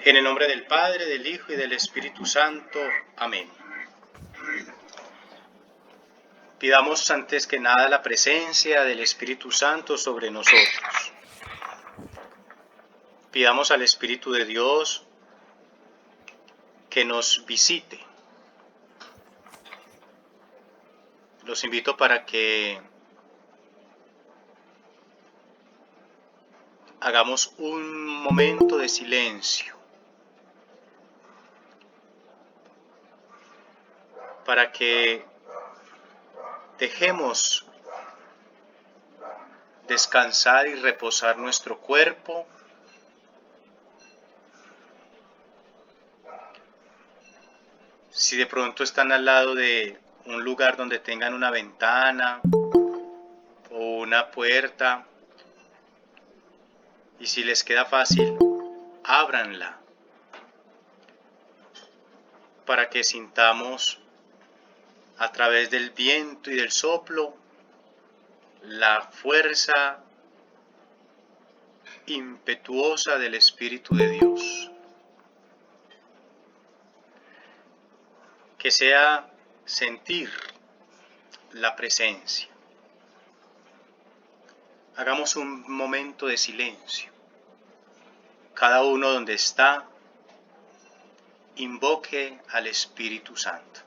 En el nombre del Padre, del Hijo y del Espíritu Santo. Amén. Pidamos antes que nada la presencia del Espíritu Santo sobre nosotros. Pidamos al Espíritu de Dios que nos visite. Los invito para que hagamos un momento de silencio, para que dejemos descansar y reposar nuestro cuerpo. Si de pronto están al lado de un lugar donde tengan una ventana o una puerta, y si les queda fácil, ábranla para que sintamos a través del viento y del soplo la fuerza impetuosa del Espíritu de Dios. Que sea sentir la presencia. Hagamos un momento de silencio. Cada uno donde está, invoque al Espíritu Santo.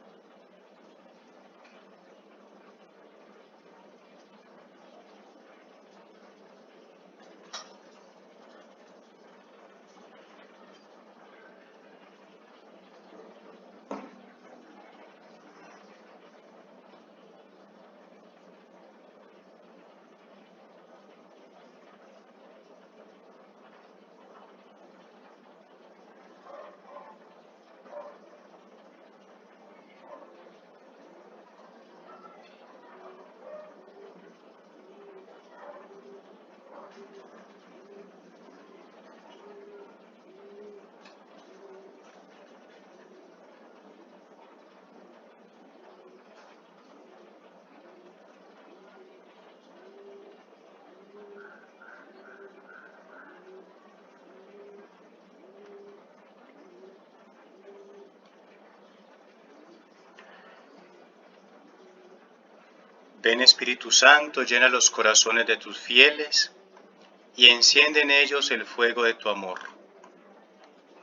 Ven Espíritu Santo, llena los corazones de tus fieles y enciende en ellos el fuego de tu amor.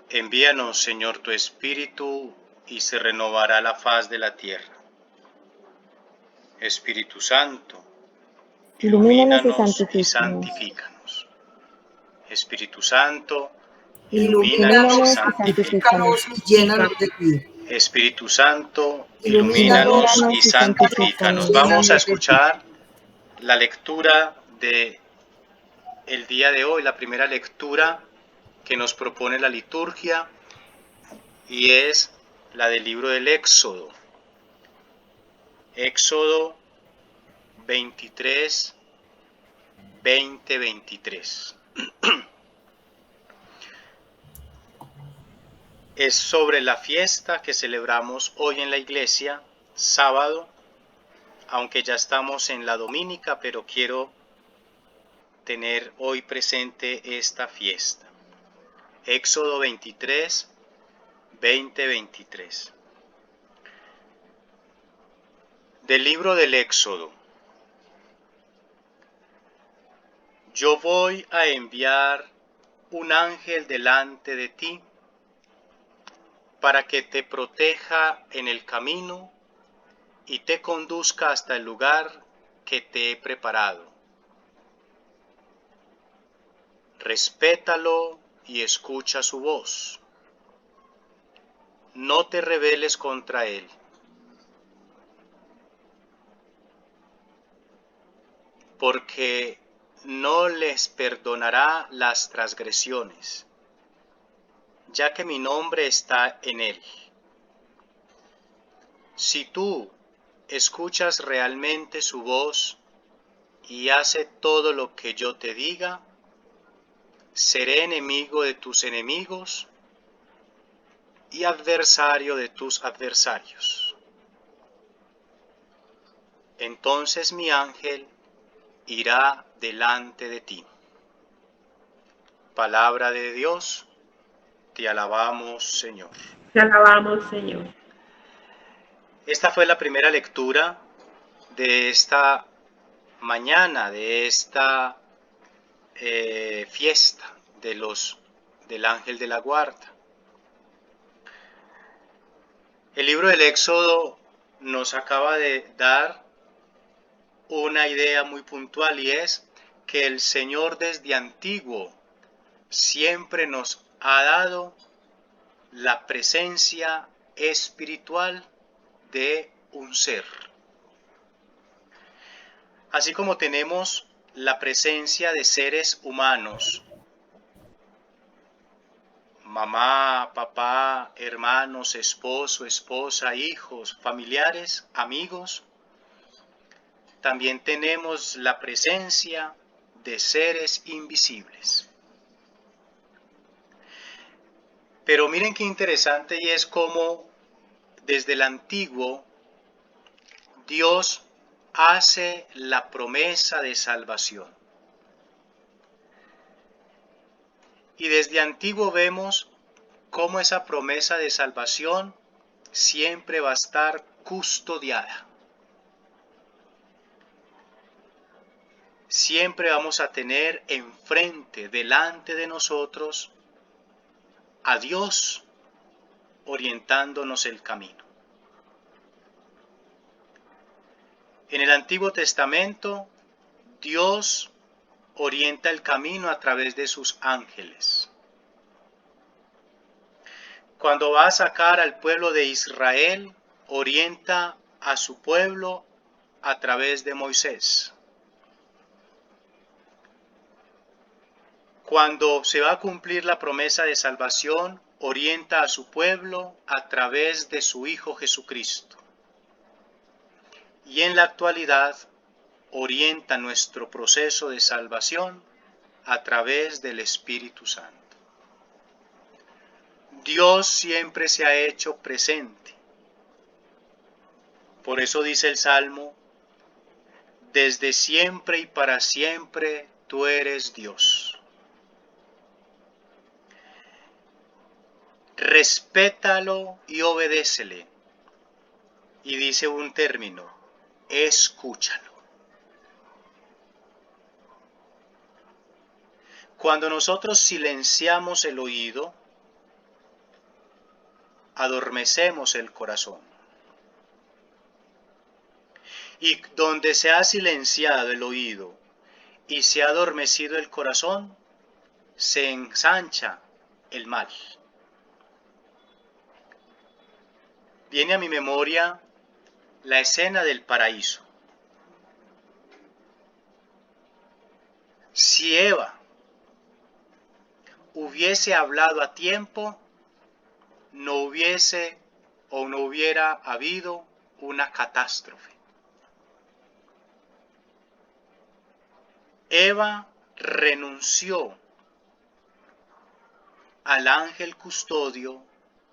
Envíanos, Señor, tu Espíritu y se renovará la faz de la tierra. Espíritu Santo, ilumínanos y santifícanos. Espíritu Santo, ilumínanos y santifícanos. Y llénanos de ti. Espíritu Santo, ilumínanos y santifícanos. Vamos a escuchar la lectura de el día de hoy, la primera lectura que nos propone la liturgia, y es la del libro del Éxodo. Éxodo 23, 20-23. Es sobre la fiesta que celebramos hoy en la iglesia, sábado, aunque ya estamos en la domínica, pero quiero tener hoy presente esta fiesta. Éxodo 23, 20-23. Del libro del Éxodo. Yo voy a enviar un ángel delante de ti para que te proteja en el camino y te conduzca hasta el lugar que te he preparado. Respétalo y escucha su voz. No te rebeles contra él. Porque no les perdonará las transgresiones, ya que mi nombre está en él. Si tú escuchas realmente su voz y haces todo lo que yo te diga, seré enemigo de tus enemigos y adversario de tus adversarios. Entonces mi ángel irá delante de ti. Palabra de Dios, Te alabamos, Señor. Te alabamos, Señor. Esta fue la primera lectura de esta mañana, de esta fiesta del Ángel de la Guarda. El libro del Éxodo nos acaba de dar una idea muy puntual, y es que el Señor desde antiguo siempre nos ha dado la presencia espiritual de un ser. Así como tenemos la presencia de seres humanos, mamá, papá, hermanos, esposo, esposa, hijos, familiares, amigos, también tenemos la presencia de seres invisibles. Pero miren qué interesante, y es cómo desde el antiguo Dios hace la promesa de salvación. Y desde antiguo vemos cómo esa promesa de salvación siempre va a estar custodiada. Siempre vamos a tener enfrente, delante de nosotros, a Dios orientándonos el camino. En el Antiguo Testamento, Dios orienta el camino a través de sus ángeles. Cuando va a sacar al pueblo de Israel, orienta a su pueblo a través de Moisés. Cuando se va a cumplir la promesa de salvación, orienta a su pueblo a través de su Hijo Jesucristo. Y en la actualidad, orienta nuestro proceso de salvación a través del Espíritu Santo. Dios siempre se ha hecho presente. Por eso dice el Salmo: desde siempre y para siempre tú eres Dios. Respétalo y obedécele. Y dice un término: escúchalo. Cuando nosotros silenciamos el oído, adormecemos el corazón. Y donde se ha silenciado el oído y se ha adormecido el corazón, se ensancha el mal. Viene a mi memoria la escena del paraíso. Si Eva hubiese hablado a tiempo, no hubiera habido una catástrofe. Eva renunció al ángel custodio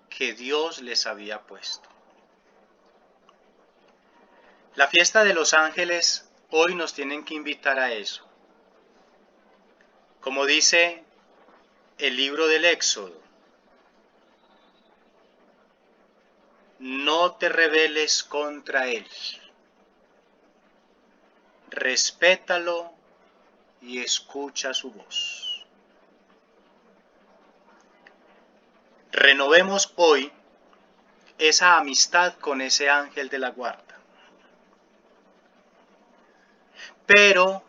que Dios les había puesto. La fiesta de los ángeles hoy nos tienen que invitar a eso. Como dice el libro del Éxodo: no te rebeles contra él. Respétalo y escucha su voz. Renovemos hoy esa amistad con ese ángel de la guarda. Pero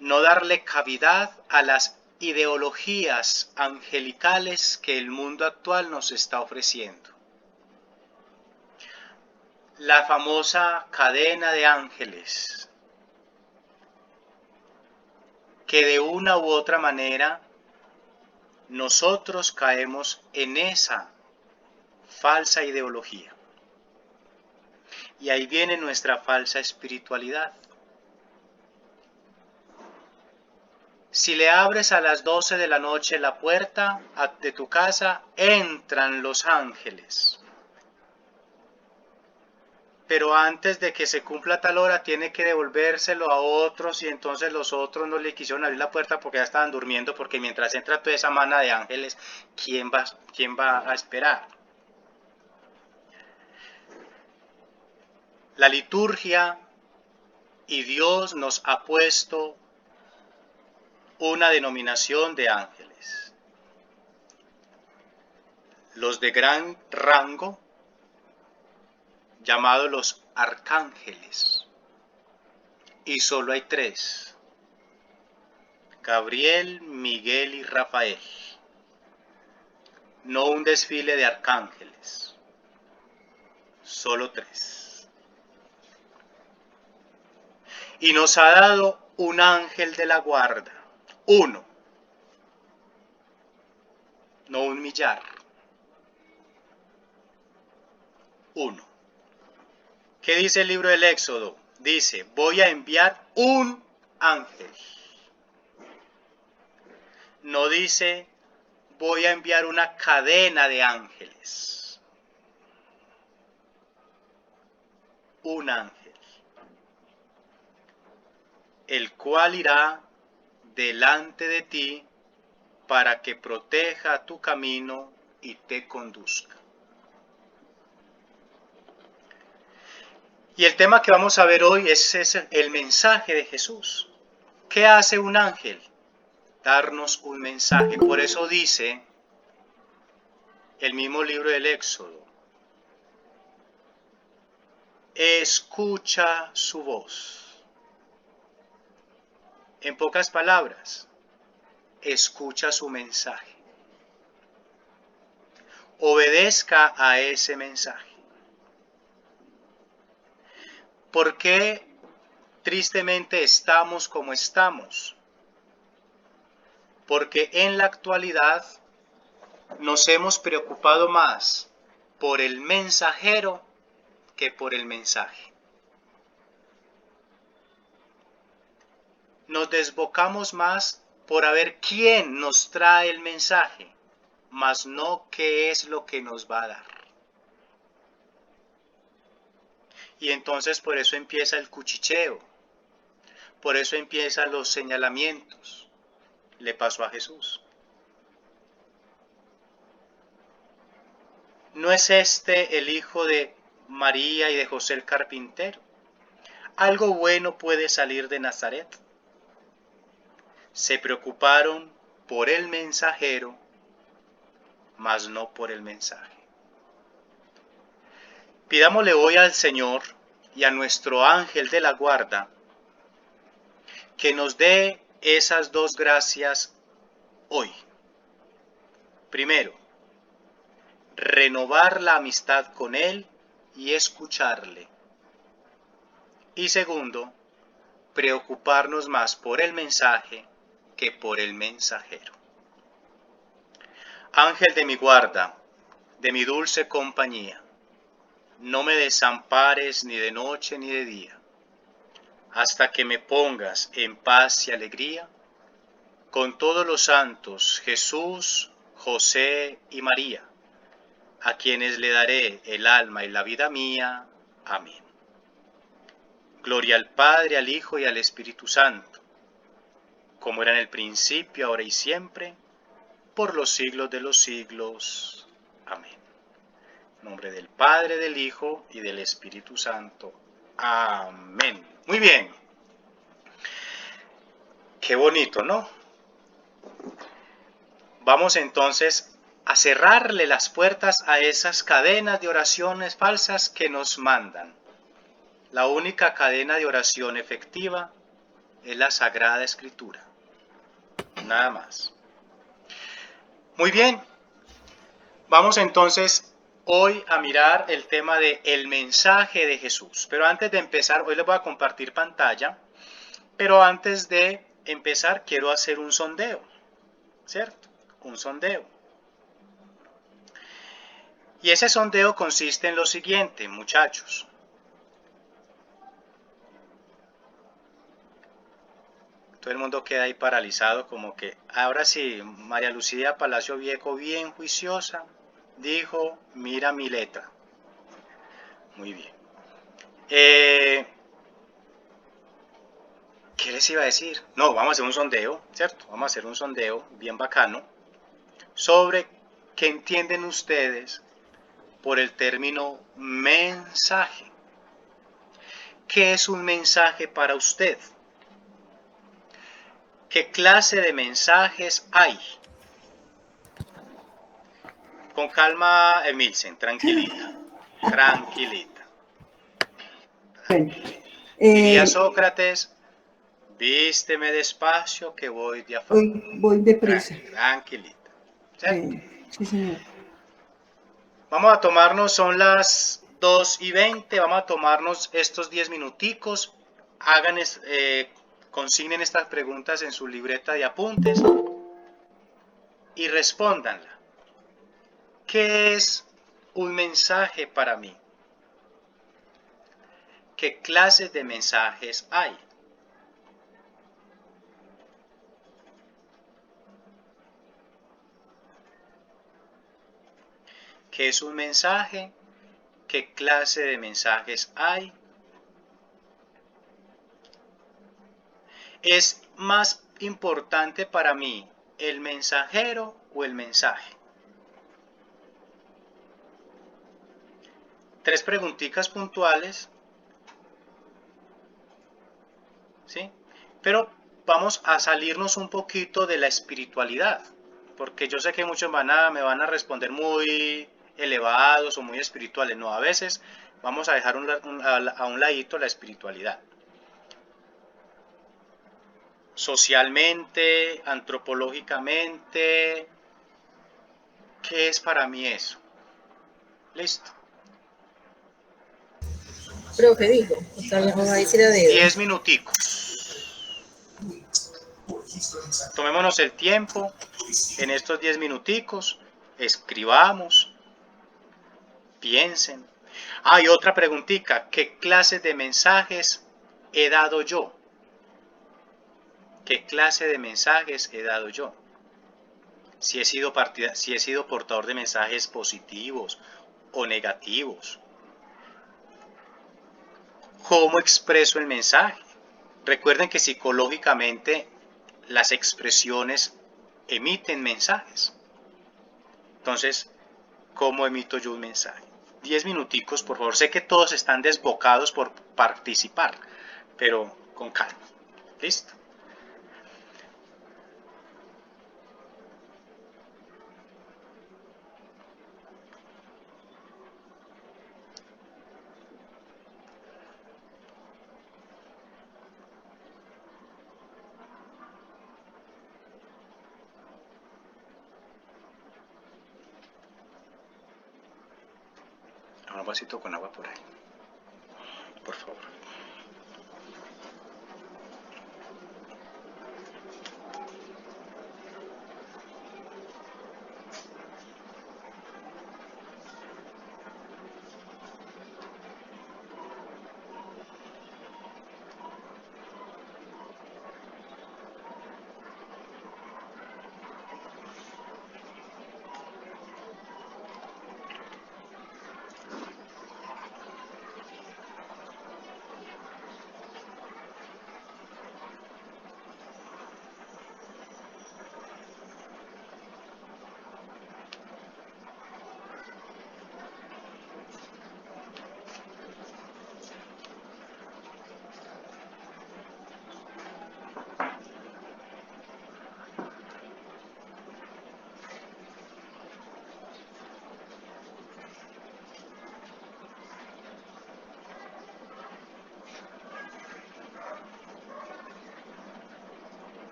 no darle cavidad a las ideologías angelicales que el mundo actual nos está ofreciendo. La famosa cadena de ángeles, que de una u otra manera nosotros caemos en esa falsa ideología. Y ahí viene nuestra falsa espiritualidad. Si le abres a las 12 de la noche la puerta de tu casa, entran los ángeles. pero antes de que se cumpla tal hora tiene que devolvérselo a otros y entonces los otros no le quisieron abrir la puerta porque ya estaban durmiendo, porque mientras entra toda esa mana de ángeles, ¿quién va a esperar? La liturgia y Dios nos ha puesto una denominación de ángeles. Los de gran rango, llamados los arcángeles, y solo hay 3: Gabriel, Miguel y Rafael. No un desfile de arcángeles, solo 3. Y nos ha dado un ángel de la guarda, uno, no un millar, uno. ¿Qué dice el libro del Éxodo? Dice, voy a enviar un ángel. No dice, voy a enviar una cadena de ángeles. Un ángel, el cual irá delante de ti para que proteja tu camino y te conduzca. Y el tema que vamos a ver hoy es el mensaje de Jesús. ¿Qué hace un ángel? Darnos un mensaje. Por eso dice el mismo libro del Éxodo, escucha su voz. En pocas palabras, escucha su mensaje. Obedezca a ese mensaje. ¿Por qué tristemente estamos como estamos? Porque en la actualidad nos hemos preocupado más por el mensajero que por el mensaje. Nos desbocamos más por a ver quién nos trae el mensaje, mas no qué es lo que nos va a dar. Y entonces por eso empieza el cuchicheo, por eso empiezan los señalamientos. Le pasó a Jesús. ¿No es este el hijo de María y de José el carpintero? ¿Algo bueno puede salir de Nazaret? Se preocuparon por el mensajero, mas no por el mensaje. Pidámosle hoy al Señor y a nuestro ángel de la guarda que nos dé esas dos gracias hoy. Primero, renovar la amistad con Él y escucharle. Y segundo, preocuparnos más por el mensaje que por el mensajero. Ángel de mi guarda, de mi dulce compañía, no me desampares ni de noche ni de día, hasta que me pongas en paz y alegría con todos los santos, Jesús, José y María, a quienes le daré el alma y la vida mía. Amén. Gloria al Padre, al Hijo y al Espíritu Santo, como era en el principio, ahora y siempre, por los siglos de los siglos. Amén. En nombre del Padre, del Hijo y del Espíritu Santo. Amén. Muy bien. Qué bonito, ¿no? Vamos entonces a cerrarle las puertas a esas cadenas de oraciones falsas que nos mandan. La única cadena de oración efectiva es la Sagrada Escritura. Nada más. Muy bien. Vamos entonces hoy a mirar el tema de el mensaje de Jesús. Pero antes de empezar, hoy les voy a compartir pantalla. Pero antes de empezar, quiero hacer un sondeo. ¿Cierto? Un sondeo. Y ese sondeo consiste en lo siguiente, muchachos. Todo el mundo queda ahí paralizado como que, ahora sí, María Lucía Palacio Viejo, bien juiciosa, dijo, mira mi letra. Muy bien. ¿Qué les iba a decir? No, vamos a hacer un sondeo, ¿cierto? Vamos a hacer un sondeo bien bacano sobre qué entienden ustedes por el término mensaje. ¿Qué es un mensaje para usted? ¿Qué clase de mensajes hay? Con calma, Emilsen, tranquilita, tranquilita. Bueno, Diría Sócrates, vísteme despacio que voy de afán. voy deprisa. Tranquilita. ¿Cierto? Sí, señor. Vamos a tomarnos, son las 2:20, vamos a tomarnos estos 10 minuticos. Hagan, consignen estas preguntas en su libreta de apuntes y respóndanla. ¿Qué es un mensaje para mí? ¿Qué clases de mensajes hay? ¿Qué es un mensaje? ¿Qué clase de mensajes hay? ¿Es más importante para mí el mensajero o el mensaje? 3 preguntitas puntuales, ¿sí? Pero vamos a salirnos un poquito de la espiritualidad, porque yo sé que muchos me van a responder muy elevados o muy espirituales. No, a veces vamos a dejar a un ladito la espiritualidad. Socialmente, antropológicamente, ¿qué es para mí eso? ¿Listo? Profe, dijo, o sea, vamos a decir a dedo. 10 minuticos. Tomémonos el tiempo en estos 10 minuticos, escribamos, piensen. Hay otra preguntita, ¿qué clase de mensajes he dado yo? ¿Qué clase de mensajes he dado yo? Si he sido portador de mensajes positivos o negativos. ¿Cómo expreso el mensaje? Recuerden que psicológicamente las expresiones emiten mensajes. Entonces, ¿cómo emito yo un mensaje? 10 minuticos, por favor. Sé que todos están desbocados por participar, pero con calma. ¿Listo? Un vasito con agua por ahí, por favor.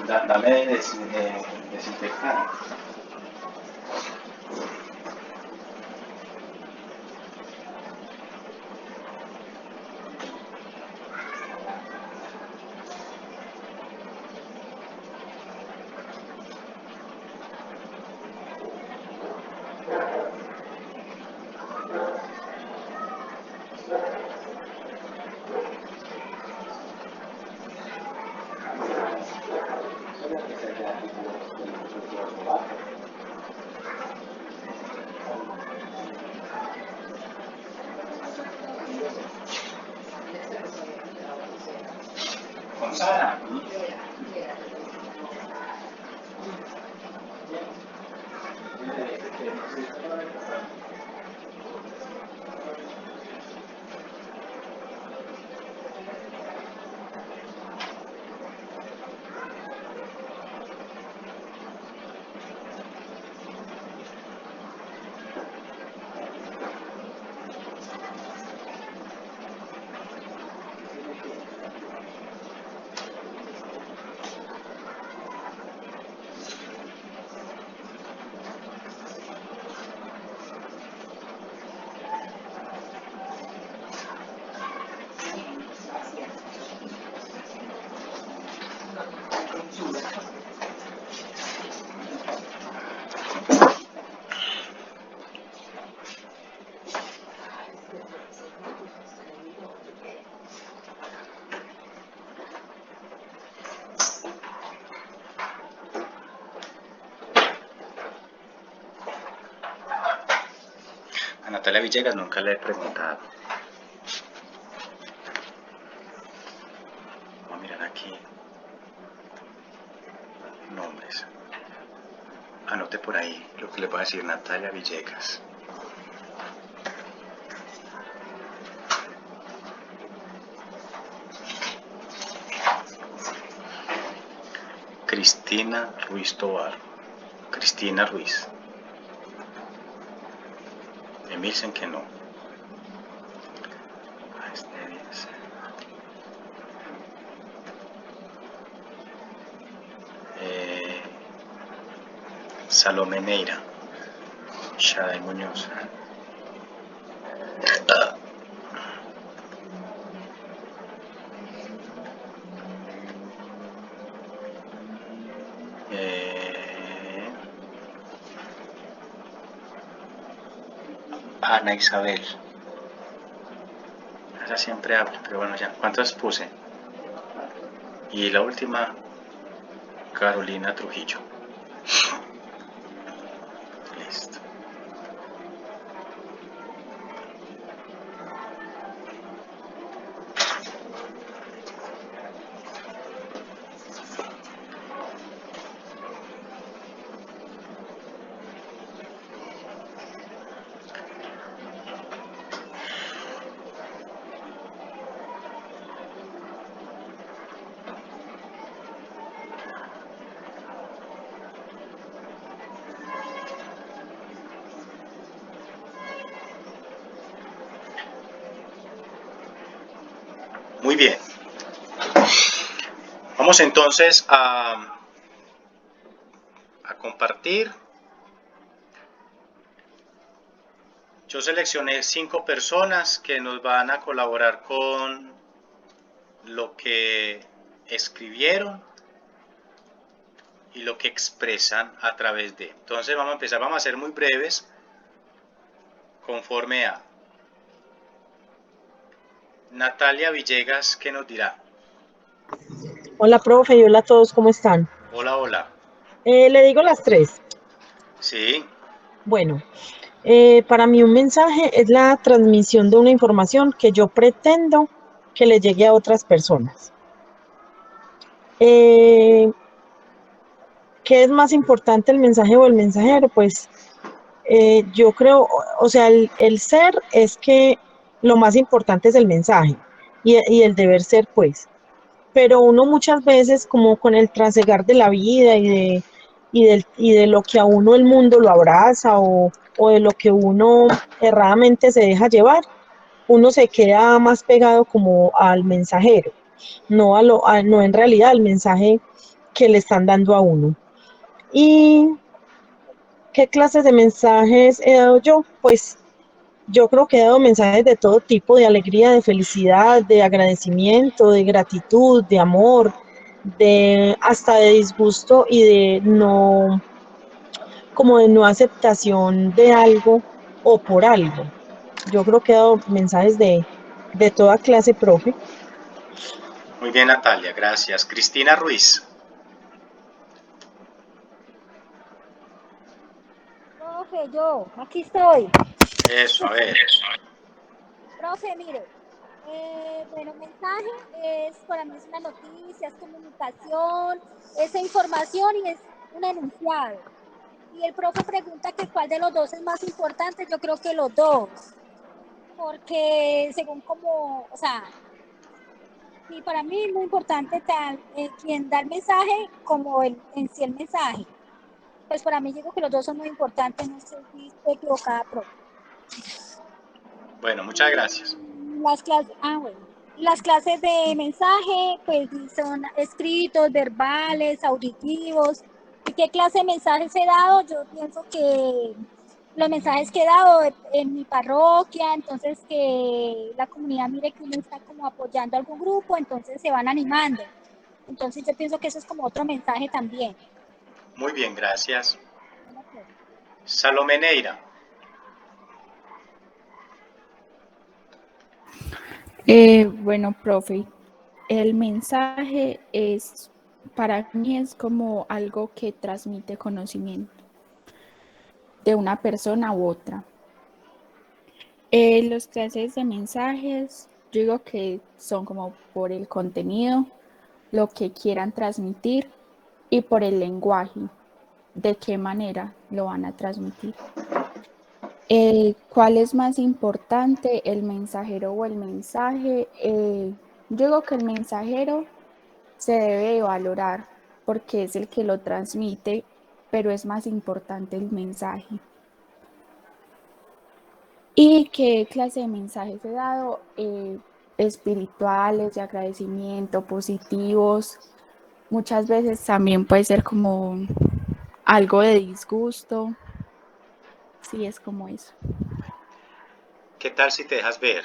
Dame desinfectar. Con Sara. A Natalia Villegas nunca le he preguntado. Vamos a mirar aquí. Nombres. Anote por ahí lo que le va a decir Natalia Villegas. Cristina Ruiz Tobar. Cristina Ruiz. Me dicen que no. Salomé Neira. Shaday Muñoz. Ana Isabel. Esa siempre habla, pero bueno, ya. ¿Cuántas puse? Y la última, Carolina Trujillo. Listo. Muy bien. Vamos entonces a compartir. Yo seleccioné 5 personas que nos van a colaborar con lo que escribieron y lo que expresan a través de. Entonces vamos a empezar, vamos a ser muy breves conforme a Natalia Villegas, ¿qué nos dirá? Hola, profe, y hola a todos, ¿cómo están? Hola, hola. Le digo las 3. Sí. Bueno, para mí un mensaje es la transmisión de una información que yo pretendo que le llegue a otras personas. ¿Qué es más importante, el mensaje o el mensajero? Pues yo creo, o sea, el ser es que lo más importante es el mensaje y el deber ser, pues. Pero uno muchas veces, como con el trasegar de la vida y de lo que a uno el mundo lo abraza o de lo que uno erradamente se deja llevar, uno se queda más pegado como al mensajero, no en realidad al mensaje que le están dando a uno. ¿Y qué clases de mensajes he dado yo? Pues yo creo que he dado mensajes de todo tipo, de alegría, de felicidad, de agradecimiento, de gratitud, de amor, de hasta de disgusto y de no, como de no aceptación de algo o por algo. Yo creo que he dado mensajes de toda clase, profe. Muy bien, Natalia, gracias. Cristina Ruiz. Profe, aquí estoy. Eso, a ver. Profe, mire, bueno, mensaje para mí es una noticia, es comunicación, es información y es un enunciado. Y el profe pregunta que cuál de los dos es más importante, yo creo que los dos, porque según como, o sea, y para mí es muy importante quien da el mensaje como en sí el mensaje. Pues para mí digo que los dos son muy importantes, no sé si estoy equivocada, profe. Bueno, muchas gracias. Bueno. Las clases de mensaje, pues son escritos, verbales, auditivos. ¿Y qué clase de mensajes he dado? Yo pienso que los mensajes que he dado en mi parroquia, entonces que la comunidad mire que uno está como apoyando a algún grupo, entonces se van animando. Entonces yo pienso que eso es como otro mensaje también. Muy bien, gracias. Salomé Neira. Bueno, profe, el mensaje para mí es como algo que transmite conocimiento de una persona u otra. Los clases de mensajes, yo digo que son como por el contenido, lo que quieran transmitir y por el lenguaje, de qué manera lo van a transmitir. ¿Cuál es más importante, el mensajero o el mensaje? Yo digo que el mensajero se debe valorar porque es el que lo transmite, pero es más importante el mensaje. ¿Y qué clase de mensajes he dado? Espirituales, de agradecimiento, positivos. Muchas veces también puede ser como algo de disgusto. Sí, es como eso. ¿Qué tal si te dejas ver?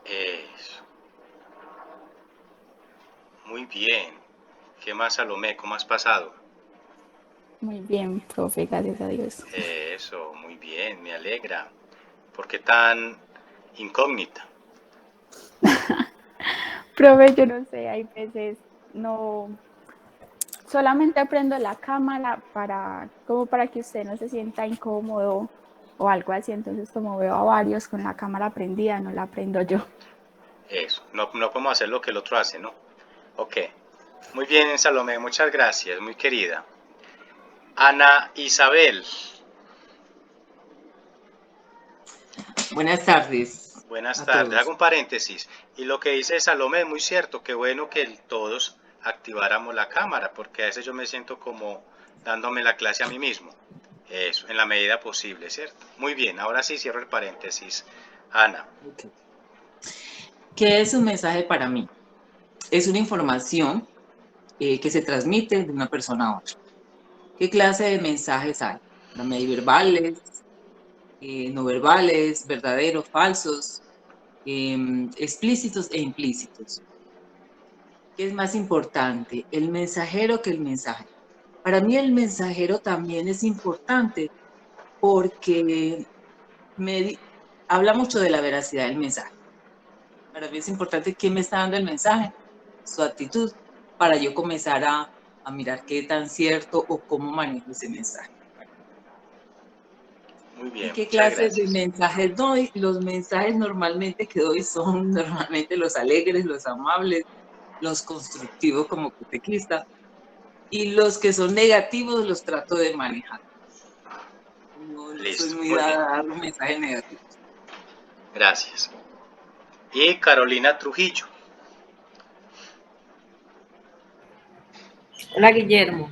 Eso. Muy bien. ¿Qué más, Salomé? ¿Cómo has pasado? Muy bien, profe, gracias a Dios. Eso, muy bien, me alegra. ¿Por qué tan incógnita? Profe, yo no sé, hay veces no, solamente prendo la cámara como para que usted no se sienta incómodo o algo así, entonces como veo a varios con la cámara prendida, no la prendo yo. Eso, no podemos hacer lo que el otro hace, ¿no? Ok. Muy bien, Salomé, muchas gracias, muy querida. Ana Isabel. Buenas tardes. Buenas A tardes. todos. Hago un paréntesis. Y lo que dice Salomé es muy cierto. Qué bueno que todos activáramos la cámara, porque a veces yo me siento como dándome la clase a mí mismo. Eso, en la medida posible, ¿cierto? Muy bien, ahora sí cierro el paréntesis. Ana. Okay. ¿Qué es un mensaje para mí? Es una información que se transmite de una persona a otra. ¿Qué clase de mensajes hay? Para mí hay verbales, no verbales, verdaderos, falsos, explícitos e implícitos. ¿Qué es más importante, el mensajero que el mensaje? Para mí el mensajero también es importante porque habla mucho de la veracidad del mensaje. Para mí es importante quién me está dando el mensaje, su actitud, para yo comenzar a mirar qué tan cierto o cómo manejo ese mensaje. Muy ¿Y bien, qué muchas clases de gracias. mensajes doy? Los mensajes normalmente que doy son normalmente los alegres, los amables, los constructivos como catequista, y los que son negativos los trato de manejar. No soy Listo, muy muy bien. dada a dar un mensaje negativo. Gracias. Y Carolina Trujillo. Hola Guillermo.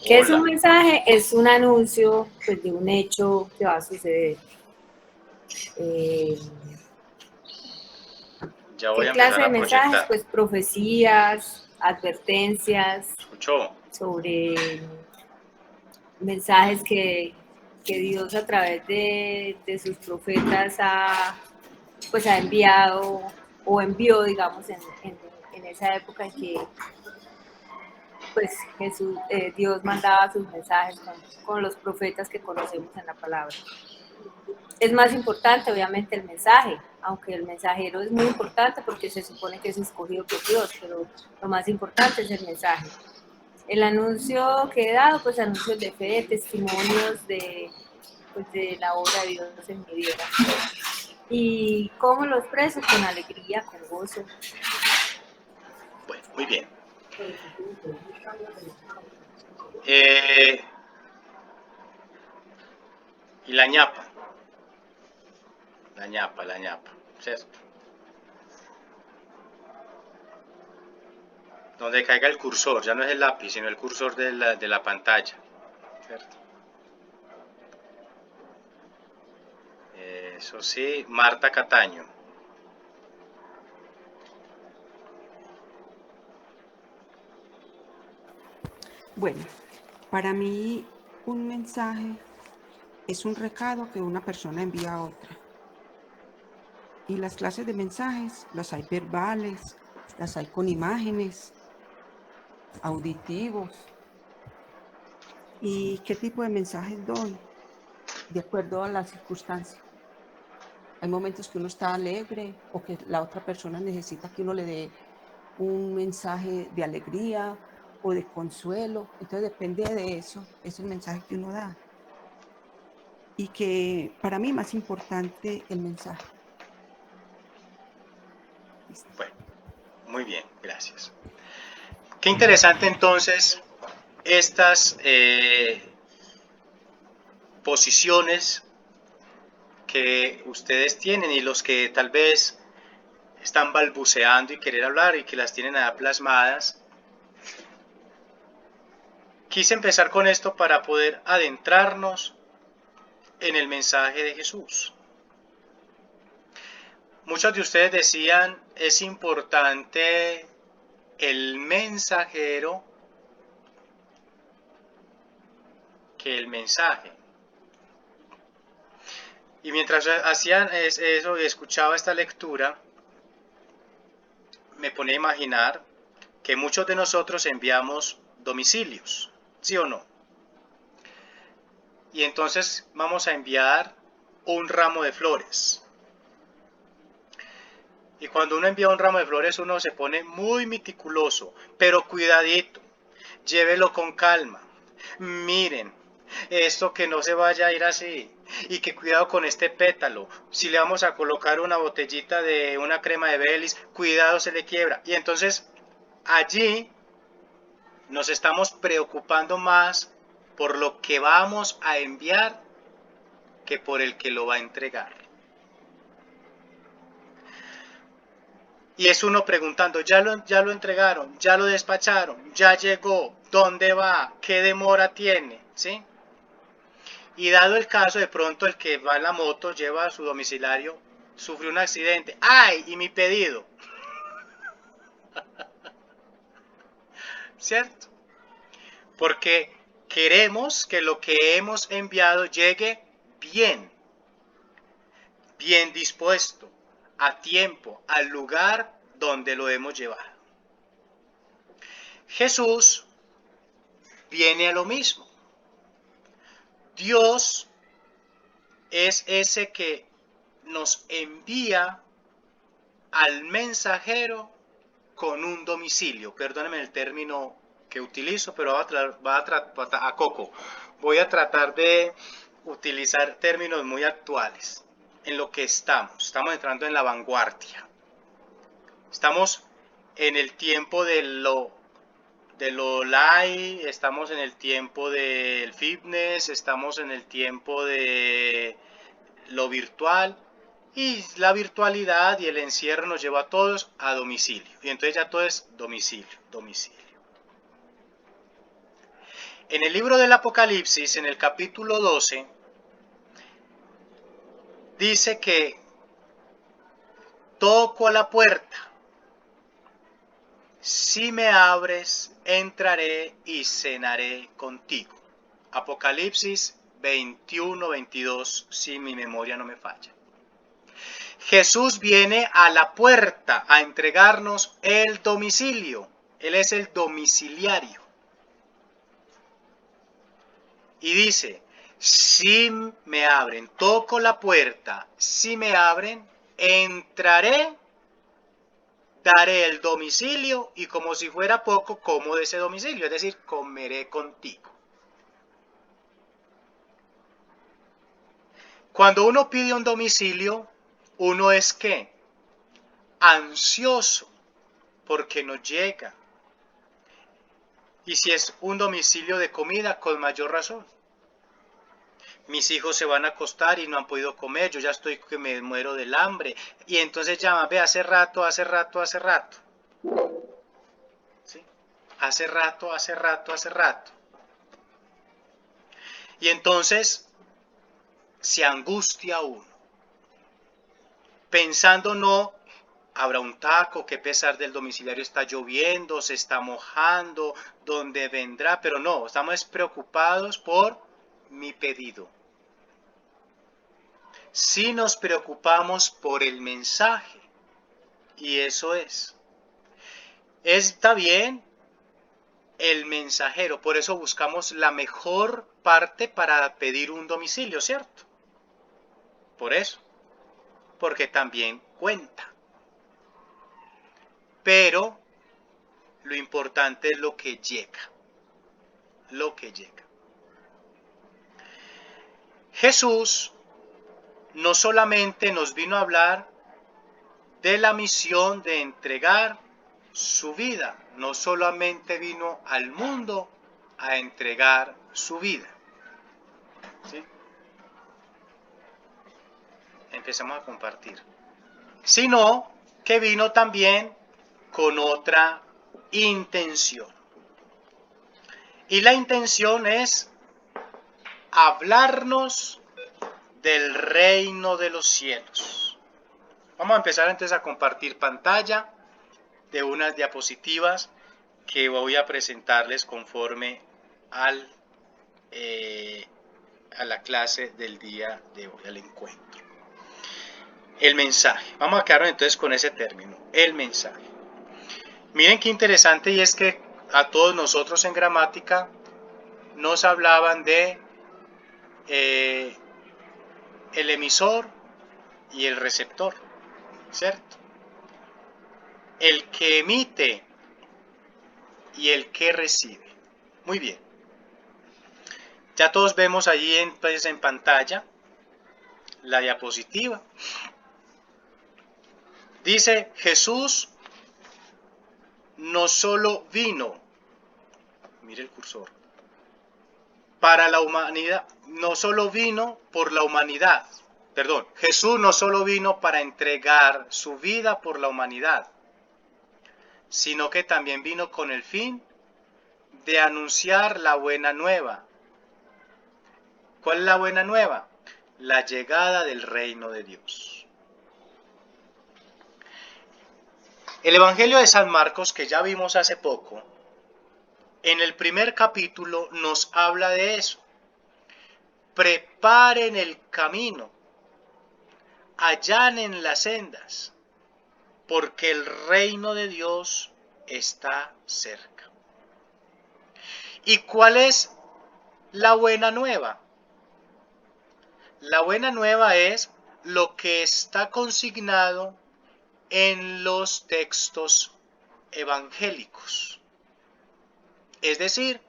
¿Qué es un Hola. mensaje? Es un anuncio pues, de un hecho que va a suceder. Ya voy ¿Qué a clase empezar de a mensajes? proyectar. Pues profecías, advertencias, ¿Escuchó? sobre mensajes que Dios a través de sus profetas pues ha enviado o envió, digamos, en esa época en que pues Jesús, Dios mandaba sus mensajes con los profetas que conocemos en la palabra. Es más importante, obviamente, el mensaje, aunque el mensajero es muy importante porque se supone que es escogido por Dios, pero lo más importante es el mensaje. El anuncio que he dado, pues anuncios de fe, testimonios pues, de la obra de Dios en mi vida. ¿Y cómo lo expreso? Con alegría, con gozo. Bueno, muy bien. Y la ñapa. La ñapa, ¿cierto? Donde caiga el cursor, ya no es el lápiz, sino el cursor de la pantalla, ¿cierto? Eso sí, Marta Cataño. Bueno, para mí un mensaje es un recado que una persona envía a otra. Y las clases de mensajes las hay verbales, las hay con imágenes, auditivos. ¿Y qué tipo de mensajes doy? De acuerdo a la circunstancia. Hay momentos que uno está alegre o que la otra persona necesita que uno le dé un mensaje de alegría o de consuelo. Entonces depende de eso, es el mensaje que uno da. Y que para mí más importante el mensaje. Bueno, muy bien, gracias. Qué interesante entonces estas posiciones que ustedes tienen y los que tal vez están balbuceando y querer hablar y que las tienen allá plasmadas. Quise empezar con esto para poder adentrarnos en el mensaje de Jesús. Muchos de ustedes decían, es importante el mensajero que el mensaje. Y mientras hacían eso y escuchaba esta lectura, me ponía a imaginar que muchos de nosotros enviamos domicilios, ¿sí o no? Y entonces vamos a enviar un ramo de flores. Y cuando uno envía un ramo de flores, uno se pone muy meticuloso, pero cuidadito, llévelo con calma. Miren, esto que no se vaya a ir así. Y que cuidado con este pétalo. Si le vamos a colocar una botellita de una crema de Baileys, cuidado se le quiebra. Y entonces allí nos estamos preocupando más por lo que vamos a enviar que por el que lo va a entregar. Y es uno preguntando, ya lo entregaron, ya lo despacharon, ya llegó, ¿dónde va? ¿Qué demora tiene? ¿Sí? Y dado el caso, de pronto el que va en la moto, lleva a su domiciliario, sufrió un accidente. ¡Ay! ¿Y mi pedido? ¿Cierto? Porque queremos que lo que hemos enviado llegue bien, bien dispuesto, a tiempo, al lugar donde lo hemos llevado. Jesús viene a lo mismo. Dios es ese que nos envía al mensajero con un domicilio. Perdónenme el término que utilizo, pero voy a tratar de utilizar términos muy actuales en lo que estamos. Estamos entrando en la vanguardia. Estamos en el tiempo de lo live, estamos en el tiempo del fitness, estamos en el tiempo de lo virtual, y la virtualidad y el encierro nos lleva a todos a domicilio, y entonces ya todo es domicilio. En el libro del Apocalipsis, en el capítulo 12, dice que toco a la puerta. Si me abres, entraré y cenaré contigo. Apocalipsis 21-22, si mi memoria no me falla. Jesús viene a la puerta a entregarnos el domicilio. Él es el domiciliario. Y dice, si me abren, toco la puerta, si me abren, entraré, daré el domicilio y como si fuera poco, como de ese domicilio, es decir, comeré contigo. Cuando uno pide un domicilio, uno es ¿qué? Ansioso, porque no llega. Y si es un domicilio de comida, con mayor razón. Mis hijos se van a acostar y no han podido comer, yo ya estoy que me muero del hambre. Y entonces llaman, ve, hace rato. ¿Sí? Hace rato. Y entonces se angustia uno, pensando no, habrá un taco, qué pesar del domiciliario, está lloviendo, se está mojando, ¿dónde vendrá? Pero no, estamos preocupados por mi pedido. Si nos preocupamos por el mensaje, y eso es. Está bien el mensajero, por eso buscamos la mejor parte para pedir un domicilio, ¿cierto? Por eso, porque también cuenta. Pero lo importante es lo que llega. Jesús no solamente nos vino a hablar de la misión de entregar su vida, no solamente vino al mundo a entregar su vida. ¿Sí? Empezamos a compartir. Sino que vino también con otra intención. Y la intención es hablarnos del reino de los cielos. Vamos a empezar entonces a compartir pantalla de unas diapositivas que voy a presentarles conforme a la clase del día de hoy, al encuentro. El mensaje. Vamos a quedarnos entonces con ese término, el mensaje. Miren qué interesante, y es que a todos nosotros en gramática nos hablaban de el emisor y el receptor, ¿cierto? El que emite y el que recibe. Muy bien. Ya todos vemos allí en pantalla la diapositiva. Dice, Jesús no solo vino, mire el cursor, para la humanidad, no solo vino por la humanidad, perdón, Jesús no solo vino para entregar su vida por la humanidad, sino que también vino con el fin de anunciar la buena nueva. ¿Cuál es la buena nueva? La llegada del reino de Dios. El Evangelio de San Marcos, que ya vimos hace poco, en el primer capítulo nos habla de eso. Preparen el camino, allanen las sendas, porque el reino de Dios está cerca. ¿Y cuál es la buena nueva? La buena nueva es lo que está consignado en los textos evangélicos, es decir,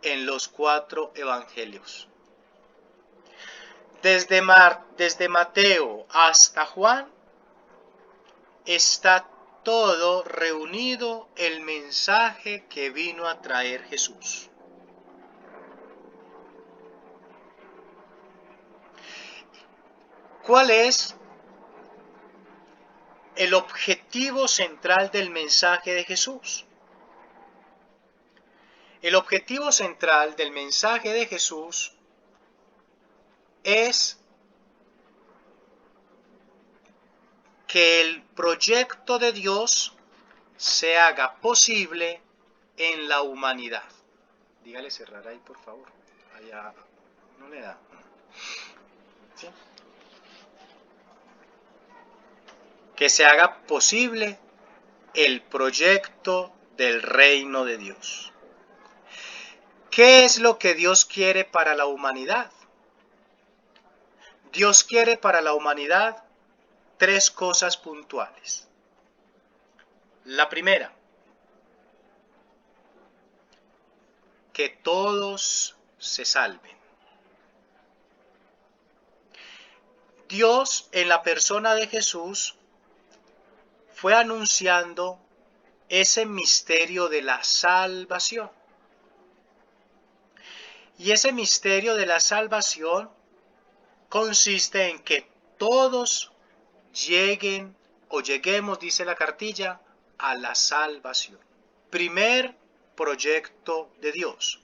en los 4 evangelios. Desde Mateo hasta Juan está todo reunido el mensaje que vino a traer Jesús. ¿Cuál es el objetivo central del mensaje de Jesús? El objetivo central del mensaje de Jesús es que el proyecto de Dios se haga posible en la humanidad. Dígale cerrar ahí, por favor. Allá no le da. ¿Sí? Que se haga posible el proyecto del reino de Dios. ¿Qué es lo que Dios quiere para la humanidad? Dios quiere para la humanidad tres cosas puntuales. La primera, que todos se salven. Dios, en la persona de Jesús, fue anunciando ese misterio de la salvación. Y ese misterio de la salvación consiste en que todos lleguen o lleguemos, dice la cartilla, a la salvación. Primer proyecto de Dios,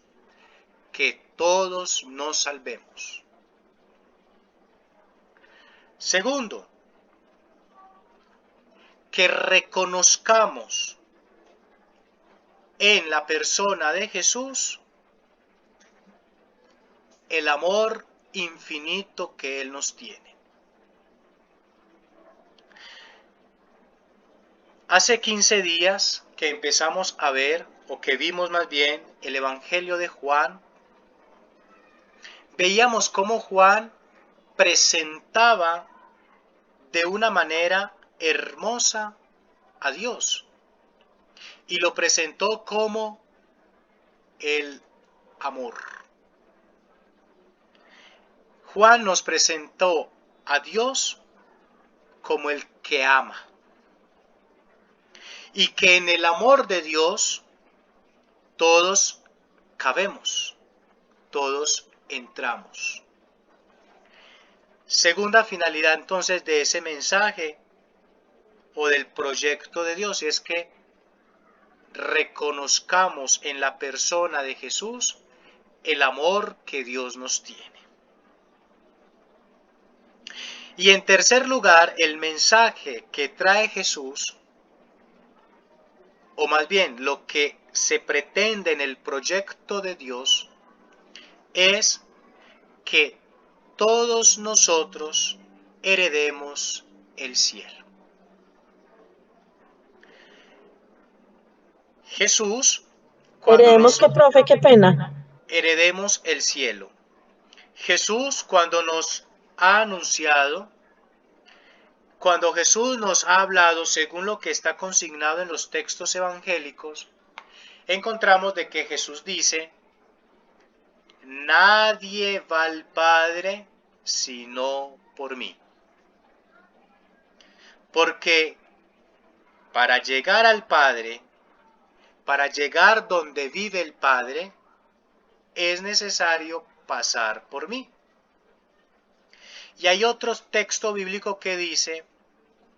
que todos nos salvemos. Segundo, que reconozcamos en la persona de Jesús el amor infinito que Él nos tiene. Hace 15 días que empezamos a ver, o que vimos más bien, el Evangelio de Juan, veíamos cómo Juan presentaba de una manera hermosa a Dios y lo presentó como el amor. Juan nos presentó a Dios como el que ama y que en el amor de Dios todos cabemos, todos entramos. Segunda finalidad entonces de ese mensaje o del proyecto de Dios es que reconozcamos en la persona de Jesús el amor que Dios nos tiene. Y en tercer lugar, el mensaje que trae Jesús, o más bien lo que se pretende en el proyecto de Dios, es que todos nosotros heredemos el cielo. Jesús, Heredemos que, profe, qué pena. heredemos el cielo. Jesús, cuando nos ha anunciado, cuando Jesús nos ha hablado según lo que está consignado en los textos evangélicos, encontramos de que Jesús dice: nadie va al Padre sino por mí. Porque para llegar al Padre, para llegar donde vive el Padre, es necesario pasar por mí. Y hay otro texto bíblico que dice,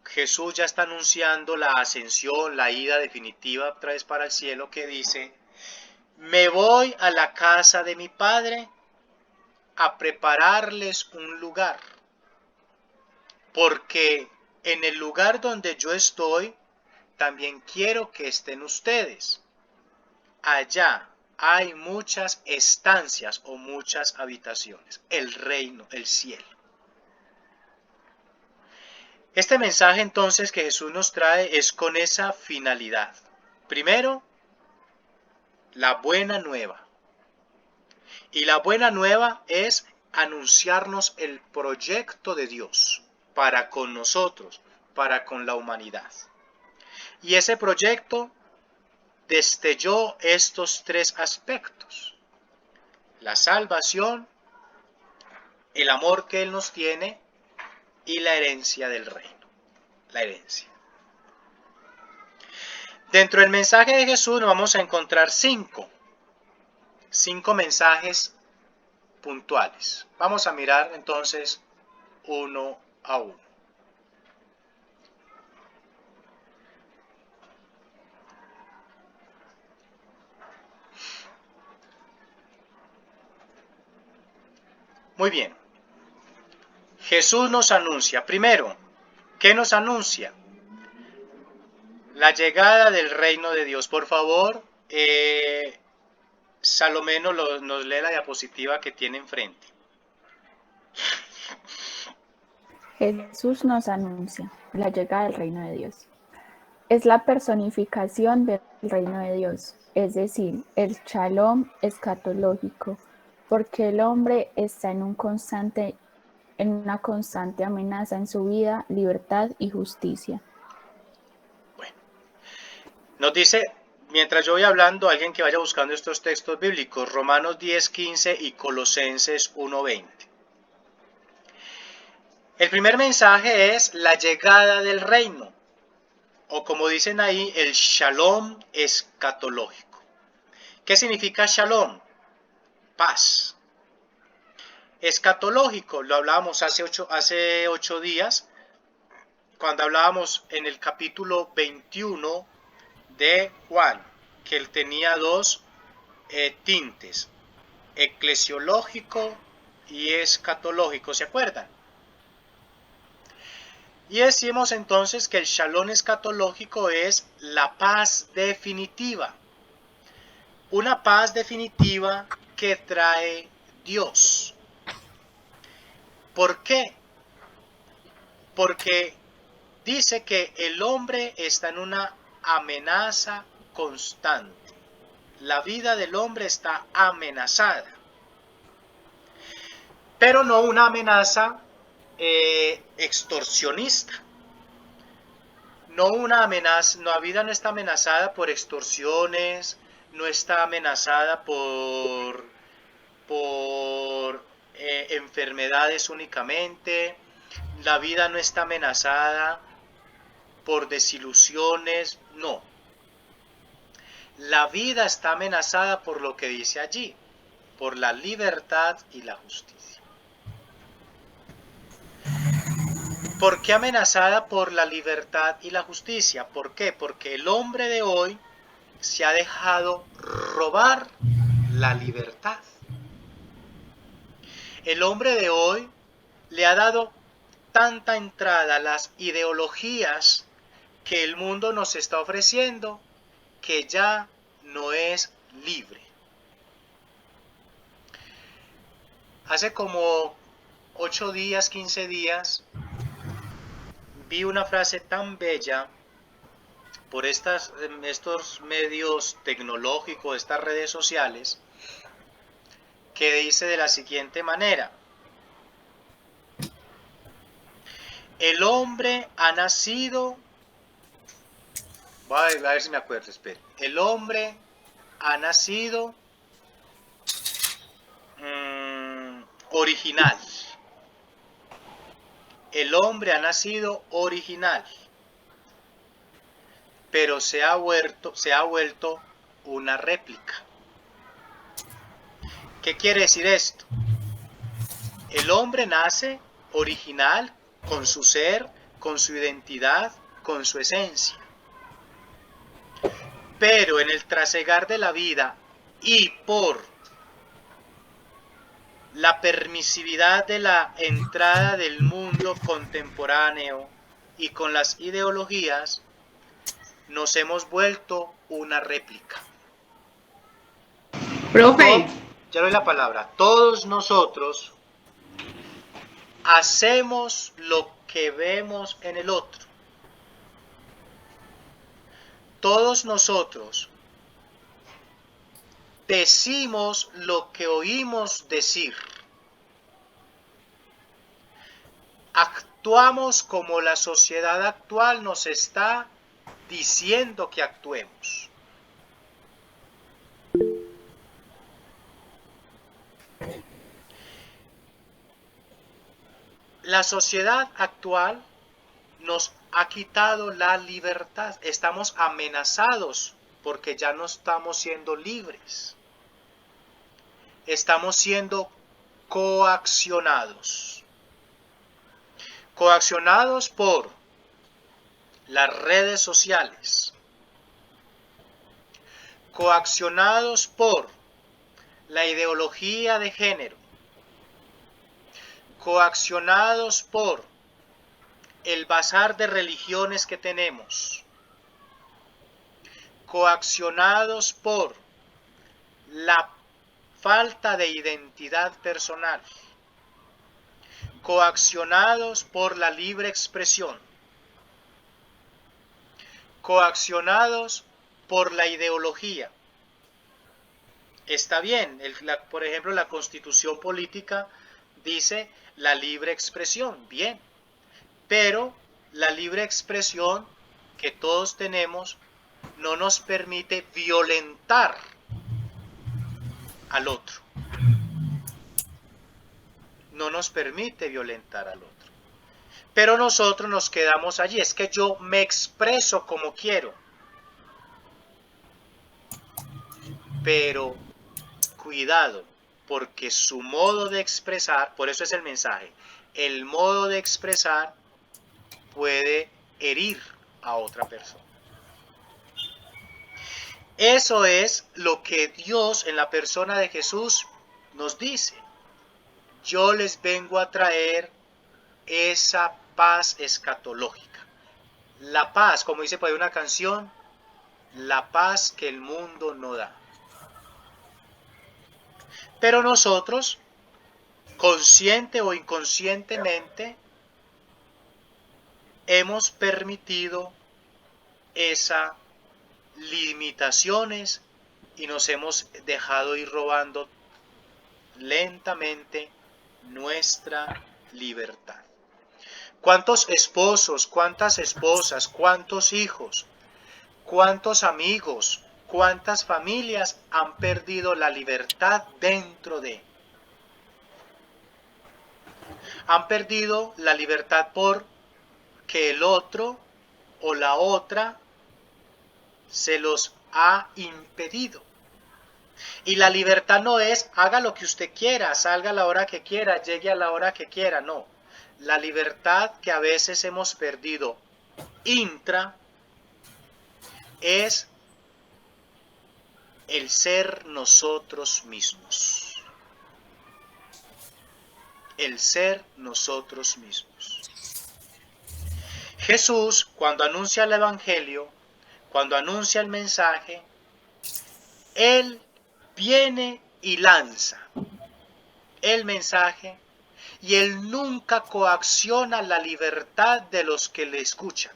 Jesús ya está anunciando la ascensión, la ida definitiva otra vez para el cielo, que dice: me voy a la casa de mi Padre a prepararles un lugar, porque en el lugar donde yo estoy, también quiero que estén ustedes. Allá hay muchas estancias o muchas habitaciones, el reino, el cielo. Este mensaje entonces que Jesús nos trae es con esa finalidad. Primero, la buena nueva. Y la buena nueva es anunciarnos el proyecto de Dios para con nosotros, para con la humanidad. Y ese proyecto destelló estos tres aspectos: la salvación, el amor que Él nos tiene y la herencia del reino. La herencia. Dentro del mensaje de Jesús nos vamos a encontrar cinco mensajes puntuales. Vamos a mirar entonces uno a uno. Muy bien. Jesús nos anuncia, primero, ¿Qué nos anuncia? La llegada del reino de Dios. Por favor, Salomé nos lee la diapositiva que tiene enfrente. Jesús nos anuncia la llegada del reino de Dios. Es la personificación del reino de Dios, es decir, el shalom escatológico, porque el hombre está en una constante amenaza en su vida, libertad y justicia. Bueno, nos dice, mientras yo voy hablando, alguien que vaya buscando estos textos bíblicos, Romanos 10:15 y Colosenses 1:20. El primer mensaje es la llegada del reino, o como dicen ahí, el shalom escatológico. ¿Qué significa shalom? Paz. Escatológico, lo hablábamos hace 8 días, cuando hablábamos en el capítulo 21 de Juan, que él tenía dos tintes, eclesiológico y escatológico, ¿se acuerdan? Y decimos entonces que el shalom escatológico es la paz definitiva, una paz definitiva que trae Dios. ¿Por qué? Porque dice que el hombre está en una amenaza constante. La vida del hombre está amenazada. Pero no una amenaza extorsionista. No una amenaza, la vida no está amenazada por extorsiones, no está amenazada por enfermedades únicamente. La vida no está amenazada por desilusiones, no. La vida está amenazada por lo que dice allí, por la libertad y la justicia. ¿Por qué amenazada por la libertad y la justicia? ¿Por qué? Porque el hombre de hoy se ha dejado robar la libertad. El hombre de hoy le ha dado tanta entrada a las ideologías que el mundo nos está ofreciendo que ya no es libre. Hace como 8 días, 15 días, vi una frase tan bella por estos medios tecnológicos, estas redes sociales, que dice de la siguiente manera: el hombre ha nacido, voy a ver si me acuerdo, espera. El hombre ha nacido original. El hombre ha nacido original, pero se ha vuelto una réplica. ¿Qué quiere decir esto? El hombre nace original con su ser, con su identidad, con su esencia. Pero en el trasegar de la vida y por la permisividad de la entrada del mundo contemporáneo y con las ideologías, nos hemos vuelto una réplica. Profe. Ya doy la palabra. Todos nosotros hacemos lo que vemos en el otro. Todos nosotros decimos lo que oímos decir. Actuamos como la sociedad actual nos está diciendo que actuemos. La sociedad actual nos ha quitado la libertad. Estamos amenazados porque ya no estamos siendo libres. Estamos siendo coaccionados. Coaccionados por las redes sociales. Coaccionados por la ideología de género. Coaccionados por el bazar de religiones que tenemos, coaccionados por la falta de identidad personal, coaccionados por la libre expresión, coaccionados por la ideología. Está bien, por ejemplo, la Constitución política dice la libre expresión, bien, pero la libre expresión que todos tenemos no nos permite violentar al otro. No nos permite violentar al otro. Pero nosotros nos quedamos allí. Es que yo me expreso como quiero. Pero cuidado, porque su modo de expresar, por eso es el mensaje, el modo de expresar puede herir a otra persona. Eso es lo que Dios en la persona de Jesús nos dice. Yo les vengo a traer esa paz escatológica. La paz, como dice por ahí una canción, la paz que el mundo no da. Pero nosotros, consciente o inconscientemente, hemos permitido esas limitaciones y nos hemos dejado ir robando lentamente nuestra libertad. ¿Cuántos esposos, cuántas esposas, cuántos hijos, cuántos amigos, cuántas familias han perdido la libertad dentro de? Han perdido la libertad porque el otro o la otra se los ha impedido. Y la libertad no es haga lo que usted quiera, salga a la hora que quiera, llegue a la hora que quiera, no. La libertad que a veces hemos perdido es el ser nosotros mismos. El ser nosotros mismos. Jesús, cuando anuncia el Evangelio, cuando anuncia el mensaje, Él viene y lanza el mensaje y Él nunca coacciona la libertad de los que le escuchan.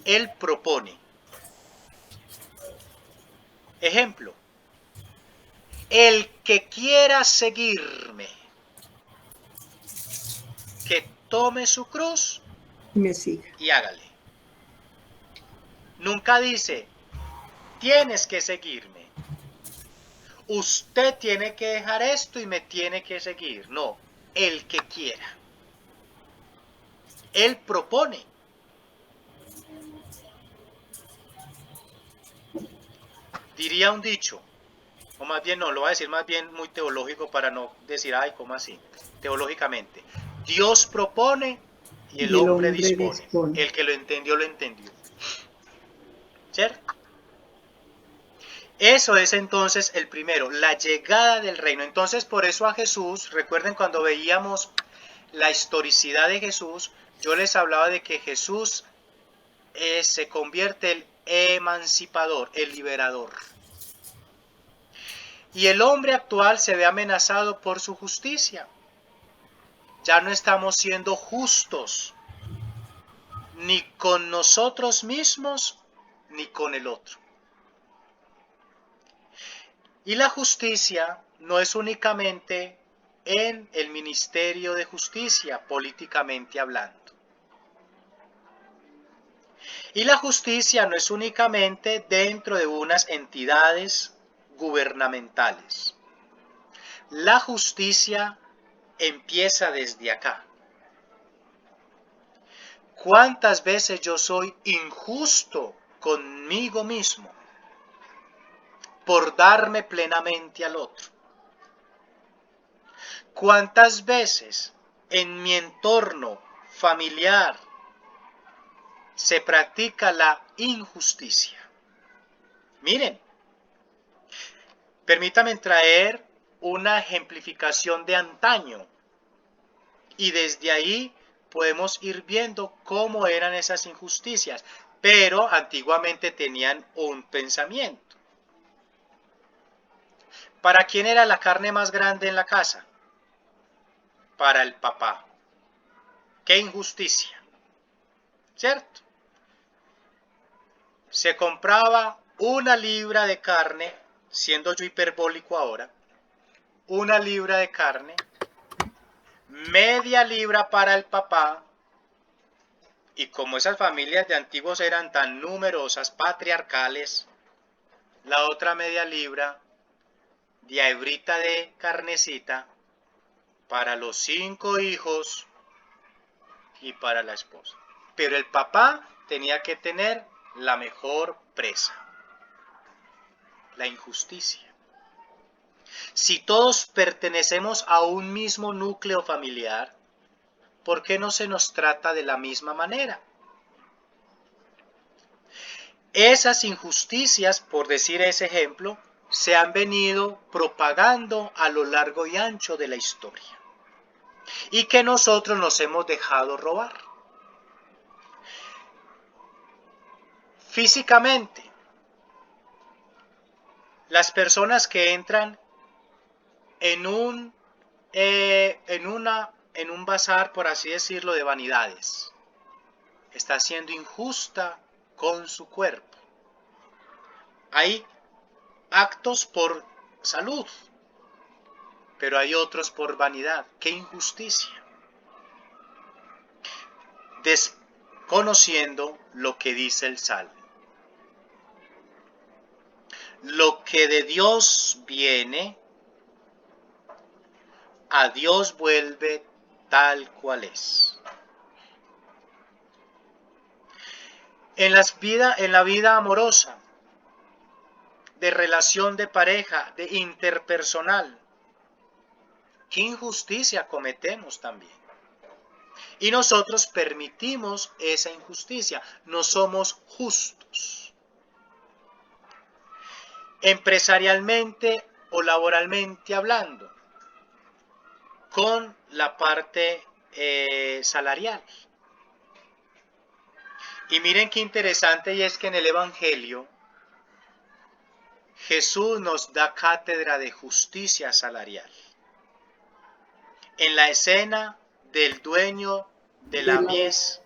Él propone. Ejemplo, el que quiera seguirme, que tome su cruz Me sigue. y hágale. Nunca dice, tienes que seguirme. Usted tiene que dejar esto y me tiene que seguir. No, el que quiera. Él propone. Diría un dicho, o más bien no, lo voy a decir más bien muy teológico para no decir, ay, ¿cómo así? Teológicamente, Dios propone y el hombre dispone. El que lo entendió, lo entendió. ¿Cierto? Eso es entonces el primero, la llegada del reino. Entonces, por eso a Jesús, recuerden cuando veíamos la historicidad de Jesús, yo les hablaba de que Jesús se convierte el emancipador, el liberador. Y el hombre actual se ve amenazado por su justicia. Ya no estamos siendo justos, ni con nosotros mismos, ni con el otro. Y la justicia no es únicamente en el ministerio de justicia, políticamente hablando. Y la justicia no es únicamente dentro de unas entidades gubernamentales. La justicia empieza desde acá. ¿Cuántas veces yo soy injusto conmigo mismo por darme plenamente al otro? ¿Cuántas veces en mi entorno familiar se practica la injusticia? Miren, permítanme traer una ejemplificación de antaño y desde ahí podemos ir viendo cómo eran esas injusticias, pero antiguamente tenían un pensamiento. ¿Para quién era la carne más grande en la casa? Para el papá. ¡Qué injusticia! ¿Cierto? Se compraba 1 libra de carne, siendo yo hiperbólico ahora, 1 libra de carne, media libra para el papá, y como esas familias de antiguos eran tan numerosas, patriarcales, la otra media libra de hebrita de carnecita para los 5 hijos y para la esposa. Pero el papá tenía que tener la mejor presa, la injusticia. Si todos pertenecemos a un mismo núcleo familiar, ¿por qué no se nos trata de la misma manera? Esas injusticias, por decir ese ejemplo, se han venido propagando a lo largo y ancho de la historia, y que nosotros nos hemos dejado robar. Físicamente, las personas que entran en un bazar, por así decirlo, de vanidades, está siendo injusta con su cuerpo. Hay actos por salud, pero hay otros por vanidad. ¡Qué injusticia! Desconociendo lo que dice el Salmo. Lo que de Dios viene, a Dios vuelve tal cual es. En la vida amorosa, de relación de pareja, de interpersonal, qué injusticia cometemos también. Y nosotros permitimos esa injusticia, no somos justos. Empresarialmente o laboralmente hablando, con la parte salarial. Y miren qué interesante, y es que en el Evangelio Jesús nos da cátedra de justicia salarial. En la escena del dueño de la mies,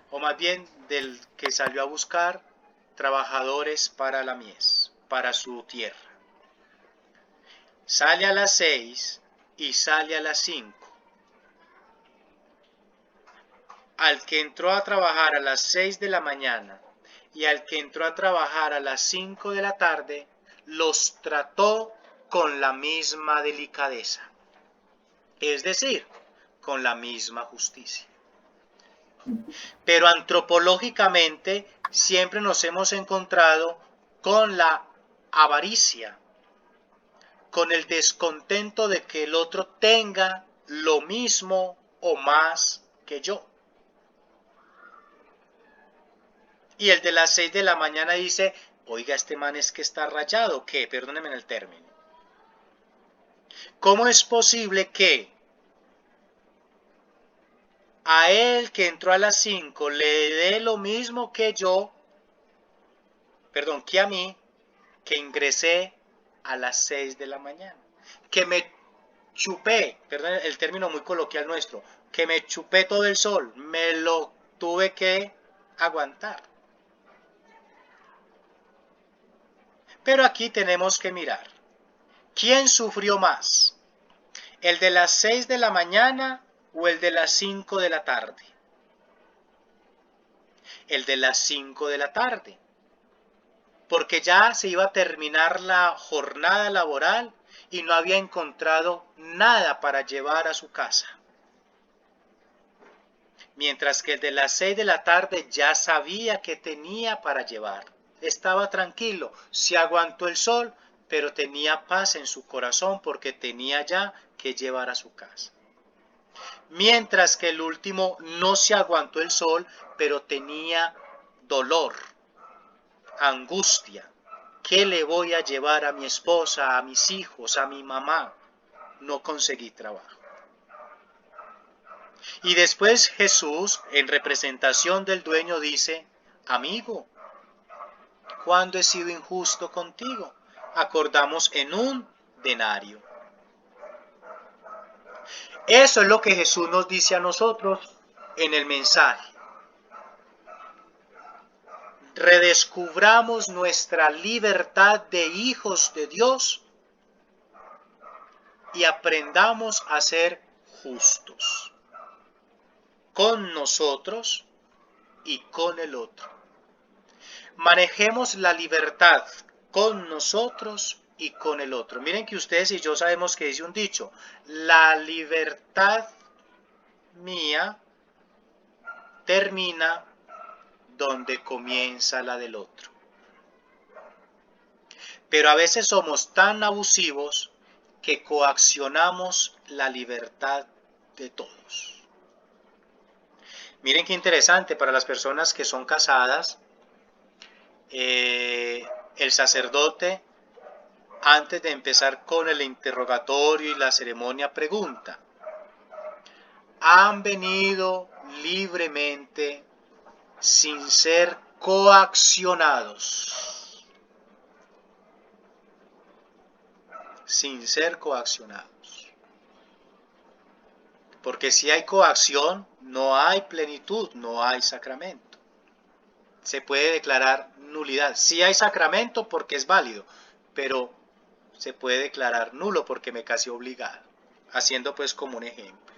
o más bien del que salió a buscar trabajadores para la mies, para su tierra. Sale a las 6 y sale a las 5. Al que entró a trabajar a las 6 de la mañana y al que entró a trabajar a las 5 de la tarde, los trató con la misma delicadeza, es decir, con la misma justicia. Pero antropológicamente siempre nos hemos encontrado con la avaricia, con el descontento de que el otro tenga lo mismo o más que yo. Y el de las 6 de la mañana dice, oiga, este man es que está rayado, ¿qué? Perdónenme en el término. ¿Cómo es posible que a él que entró a las 5 le dé lo mismo que yo, que a mí, que ingresé a las 6 de la mañana? Que me chupé, perdón el término muy coloquial nuestro, que me chupé todo el sol, me lo tuve que aguantar. Pero aquí tenemos que mirar, ¿quién sufrió más? ¿El de las 6 de la mañana o el de las 5 de la tarde? El de las 5 de la tarde, porque ya se iba a terminar la jornada laboral y no había encontrado nada para llevar a su casa. Mientras que el de las 6 de la tarde ya sabía que tenía para llevar. Estaba tranquilo, se aguantó el sol, pero tenía paz en su corazón porque tenía ya que llevar a su casa. Mientras que el último no se aguantó el sol, pero tenía dolor, angustia. ¿Qué le voy a llevar a mi esposa, a mis hijos, a mi mamá? No conseguí trabajo. Y después Jesús, en representación del dueño, dice, amigo, ¿cuándo he sido injusto contigo? Acordamos en un denario. Eso es lo que Jesús nos dice a nosotros en el mensaje. Redescubramos nuestra libertad de hijos de Dios y aprendamos a ser justos con nosotros y con el otro. Manejemos la libertad con nosotros y con el otro. Miren que ustedes y yo sabemos que dice un dicho, la libertad mía termina donde comienza la del otro. Pero a veces somos tan abusivos que coaccionamos la libertad de todos. Miren qué interesante para las personas que son casadas. El sacerdote, antes de empezar con el interrogatorio y la ceremonia, pregunta: ¿han venido libremente sin ser coaccionados? Sin ser coaccionados. Porque si hay coacción, no hay plenitud, no hay sacramento. Se puede declarar nulidad. Sí hay sacramento porque es válido, pero se puede declarar nulo porque me casé obligado. Haciendo pues como un ejemplo.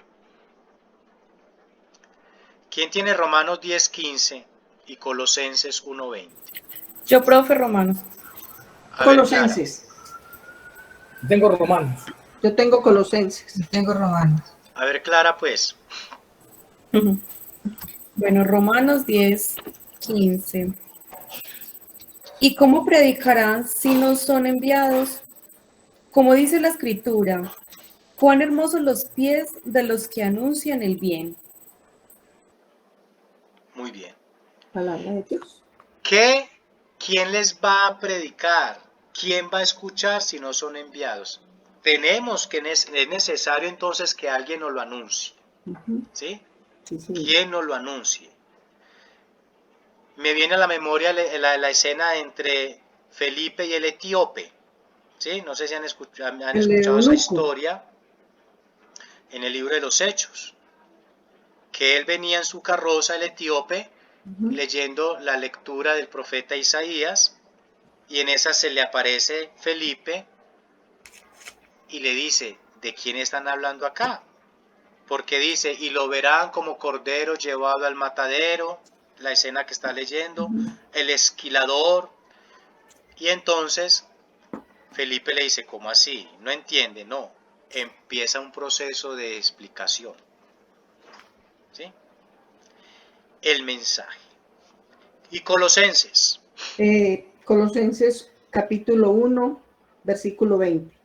¿Quién tiene Romanos 10:15 y Colosenses 1:20? Yo, profe, Romanos. Colosenses. Tengo Romanos. Yo tengo Colosenses. Yo tengo Romanos. A ver, Clara, pues. Bueno, Romanos 10:15. ¿Y cómo predicarán si no son enviados? Como dice la Escritura, cuán hermosos los pies de los que anuncian el bien. Muy bien. Palabra de Dios. ¿Quién les va a predicar? ¿Quién va a escuchar si no son enviados? Tenemos que, es necesario entonces que alguien nos lo anuncie. ¿Sí? Sí, sí. ¿Quién nos lo anuncie? Me viene a la memoria la escena entre Felipe y el etíope. ¿Sí? No sé si han escuchado esa historia en el libro de los Hechos. Que él venía en su carroza, el etíope, leyendo la lectura del profeta Isaías, y en esa se le aparece Felipe y le dice: ¿de quién están hablando acá? Porque dice: y lo verán como cordero llevado al matadero, la escena que está leyendo, el esquilador. Y entonces Felipe le dice: ¿cómo así? No entiende. No, empieza un proceso de explicación. ¿Sí? El mensaje. Y Colosenses. Colosenses capítulo 1, versículo 20.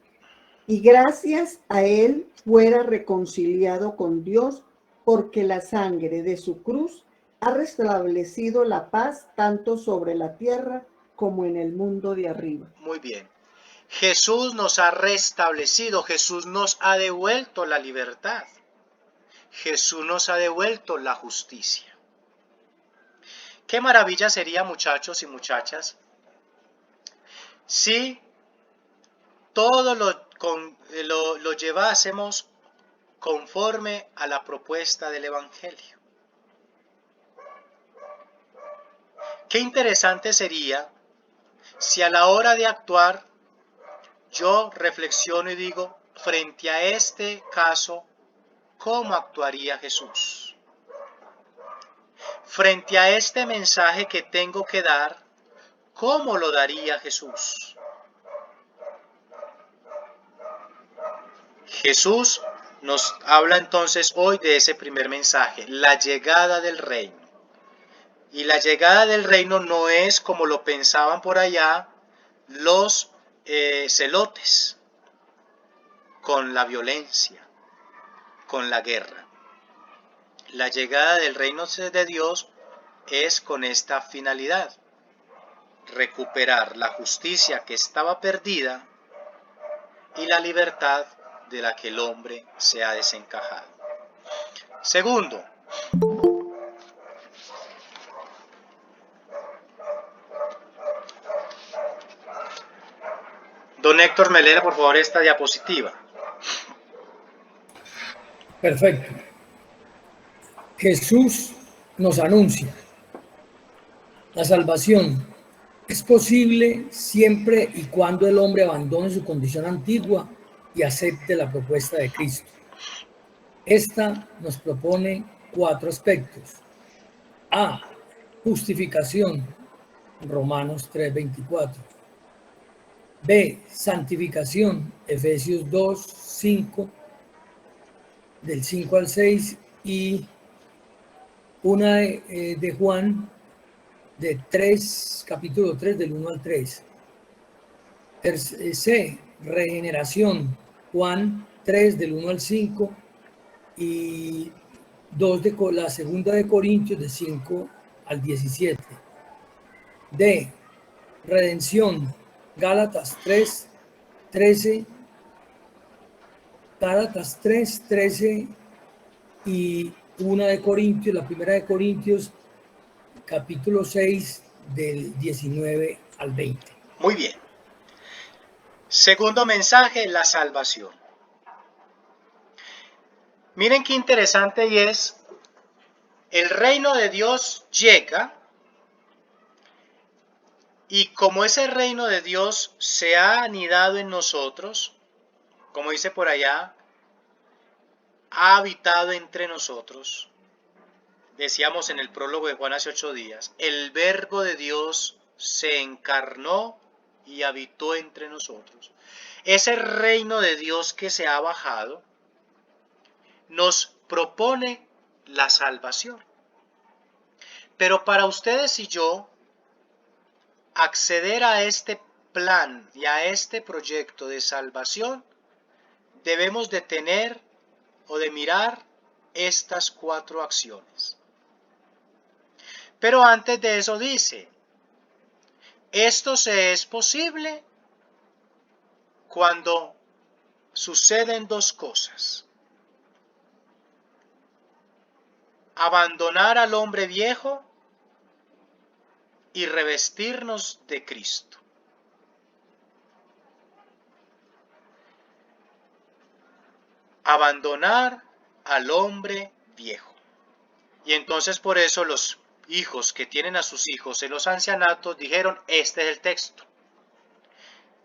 Y gracias a él fuera reconciliado con Dios, porque la sangre de su cruz ha restablecido la paz tanto sobre la tierra como en el mundo de arriba. Muy bien. Jesús nos ha restablecido, Jesús nos ha devuelto la libertad. Jesús nos ha devuelto la justicia. Qué maravilla sería, muchachos y muchachas, si todo lo llevásemos conforme a la propuesta del Evangelio. Qué interesante sería si a la hora de actuar yo reflexiono y digo: frente a este caso, ¿cómo actuaría Jesús? Frente a este mensaje que tengo que dar, ¿cómo lo daría Jesús? Jesús nos habla entonces hoy de ese primer mensaje, la llegada del reino. Y la llegada del reino no es como lo pensaban por allá los celotes, con la violencia, con la guerra. La llegada del reino de Dios es con esta finalidad: recuperar la justicia que estaba perdida y la libertad de la que el hombre se ha desencajado. Segundo, don Héctor, me lee por favor esta diapositiva. Perfecto. Jesús nos anuncia la salvación. Es posible siempre y cuando el hombre abandone su condición antigua y acepte la propuesta de Cristo. Esta nos propone 4 aspectos. A. Justificación. Romanos 3:24. B. Santificación. Efesios 2:5, del 5 al 6, y una de Juan de 3, capítulo 3, del 1 al 3. C. Regeneración. Juan 3, del 1 al 5, y la segunda de Corintios, de 5 al 17. D. Redención. Gálatas 3, 13. Gálatas 3, 13 y una de Corintios, la primera de Corintios, capítulo 6, del 19 al 20. Muy bien. Segundo mensaje, la salvación. Miren qué interesante, y es, el reino de Dios llega, y como ese reino de Dios se ha anidado en nosotros, como dice por allá, ha habitado entre nosotros. Decíamos en el prólogo de Juan hace 8 días, el verbo de Dios se encarnó y habitó entre nosotros. Ese reino de Dios que se ha bajado nos propone la salvación. Pero para ustedes y yo, acceder a este plan y a este proyecto de salvación, debemos de tener o de mirar estas 4 acciones. Pero antes de eso dice, esto se es posible cuando suceden 2 cosas. Abandonar al hombre viejo y revestirnos de Cristo. Abandonar al hombre viejo. Y entonces por eso los hijos que tienen a sus hijos en los ancianatos dijeron, este es el texto.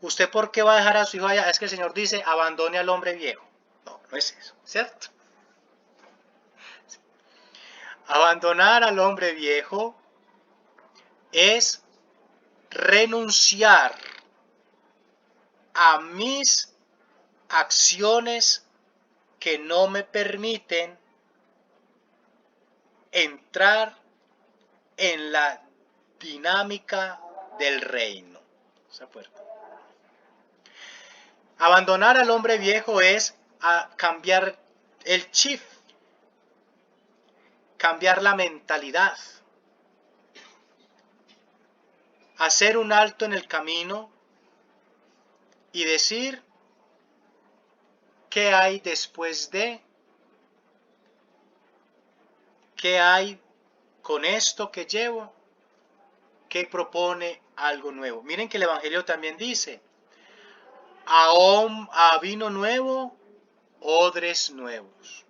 ¿Usted por qué va a dejar a su hijo allá? Es que el Señor dice, abandone al hombre viejo. No, no es eso, ¿cierto? Abandonar al hombre viejo es renunciar a mis acciones que no me permiten entrar en la dinámica del reino. ¿Se acuerdan? Abandonar al hombre viejo es cambiar el chip, cambiar la mentalidad, hacer un alto en el camino y decir, ¿qué hay después de? ¿Qué hay con esto que llevo? ¿Qué propone algo nuevo? Miren que el Evangelio también dice, a vino nuevo, odres nuevos.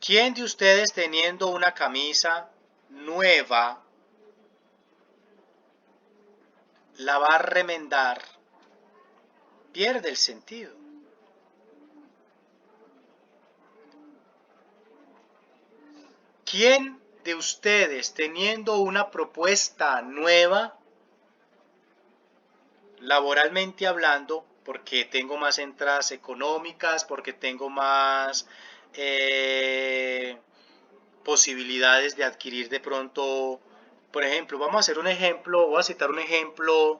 ¿Quién de ustedes teniendo una camisa nueva la va a remendar? Pierde el sentido. ¿Quién de ustedes teniendo una propuesta nueva, laboralmente hablando, porque tengo más entradas económicas, porque tengo más posibilidades de adquirir de pronto, por ejemplo, vamos a hacer un ejemplo, voy a citar un ejemplo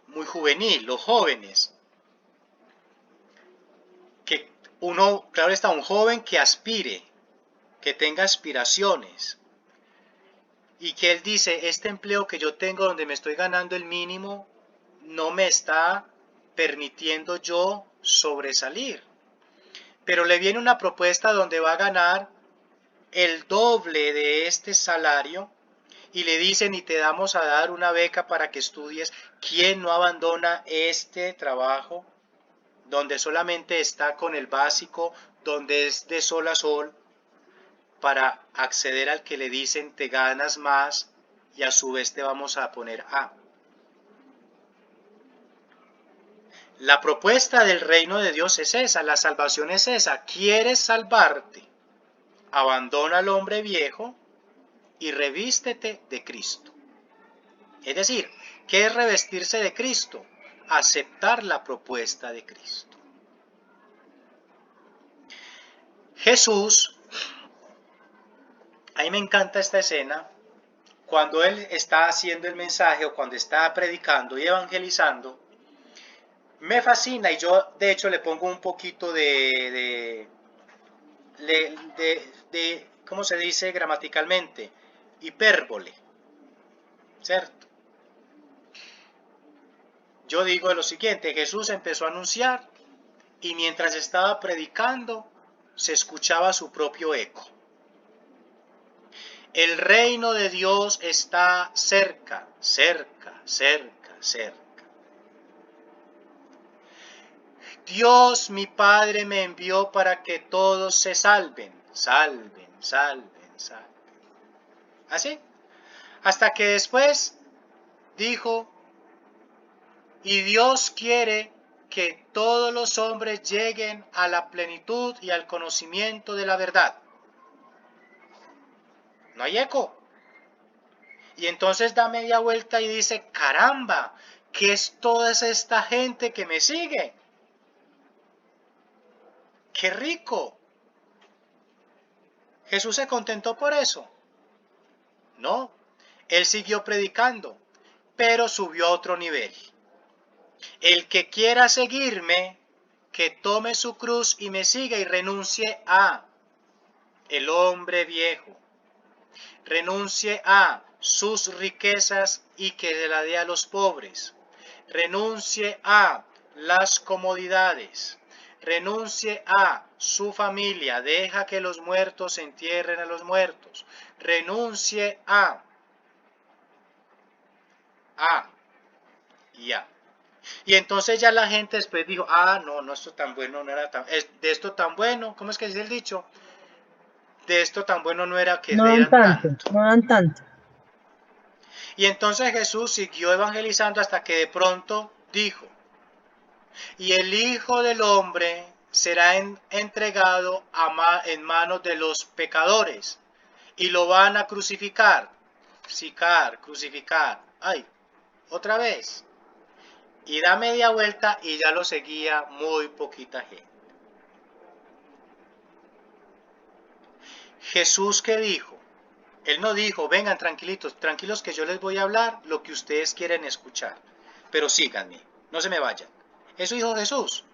muy juvenil, los jóvenes, que claro está, un joven que aspire, que tenga aspiraciones, y que él dice, este empleo que yo tengo donde me estoy ganando el mínimo, no me está permitiendo yo sobresalir. Pero le viene una propuesta donde va a ganar el doble de este salario y le dicen y te damos a dar una beca para que estudies. ¿Quién no abandona este trabajo donde solamente está con el básico, donde es de sol a sol, para acceder al que le dicen te ganas más y a su vez te vamos a poner A? La propuesta del reino de Dios es esa, la salvación es esa. ¿Quieres salvarte? Abandona al hombre viejo y revístete de Cristo. Es decir, ¿qué es revestirse de Cristo? Aceptar la propuesta de Cristo. Jesús, a mí me encanta esta escena, cuando Él está haciendo el mensaje o cuando está predicando y evangelizando, me fascina y yo de hecho le pongo un poquito de ¿cómo se dice gramaticalmente? Hipérbole, ¿cierto? Yo digo lo siguiente: Jesús empezó a anunciar y mientras estaba predicando se escuchaba su propio eco. El reino de Dios está cerca, cerca, cerca, cerca. Dios mi Padre me envió para que todos se salven, salven, salven, salven. ¿Así? Hasta que después dijo, y Dios quiere que todos los hombres lleguen a la plenitud y al conocimiento de la verdad. No hay eco. Y entonces da media vuelta y dice, caramba, ¿qué es toda esta gente que me sigue? ¡Qué rico! ¿Jesús se contentó por eso? No, Él siguió predicando, pero subió a otro nivel. El que quiera seguirme, que tome su cruz y me siga y renuncie a el hombre viejo. Renuncie a sus riquezas y que se la dé a los pobres. Renuncie a las comodidades. Renuncie a su familia, deja que los muertos entierren a los muertos. Renuncie a y a. Y entonces ya la gente después dijo, no, esto tan bueno no era tan, de esto tan bueno, ¿cómo es que dice el dicho? De esto tan bueno no era que No le dan dieran tanto, no dan tanto. Y entonces Jesús siguió evangelizando hasta que de pronto dijo, y el Hijo del Hombre será entregado en manos de los pecadores y lo van a crucificar, crucificar, otra vez. Y da media vuelta y ya lo seguía muy poquita gente. Jesús, ¿qué dijo? Él no dijo, vengan tranquilitos, tranquilos que yo les voy a hablar lo que ustedes quieren escuchar, pero síganme, no se me vayan. Eso dijo Jesús.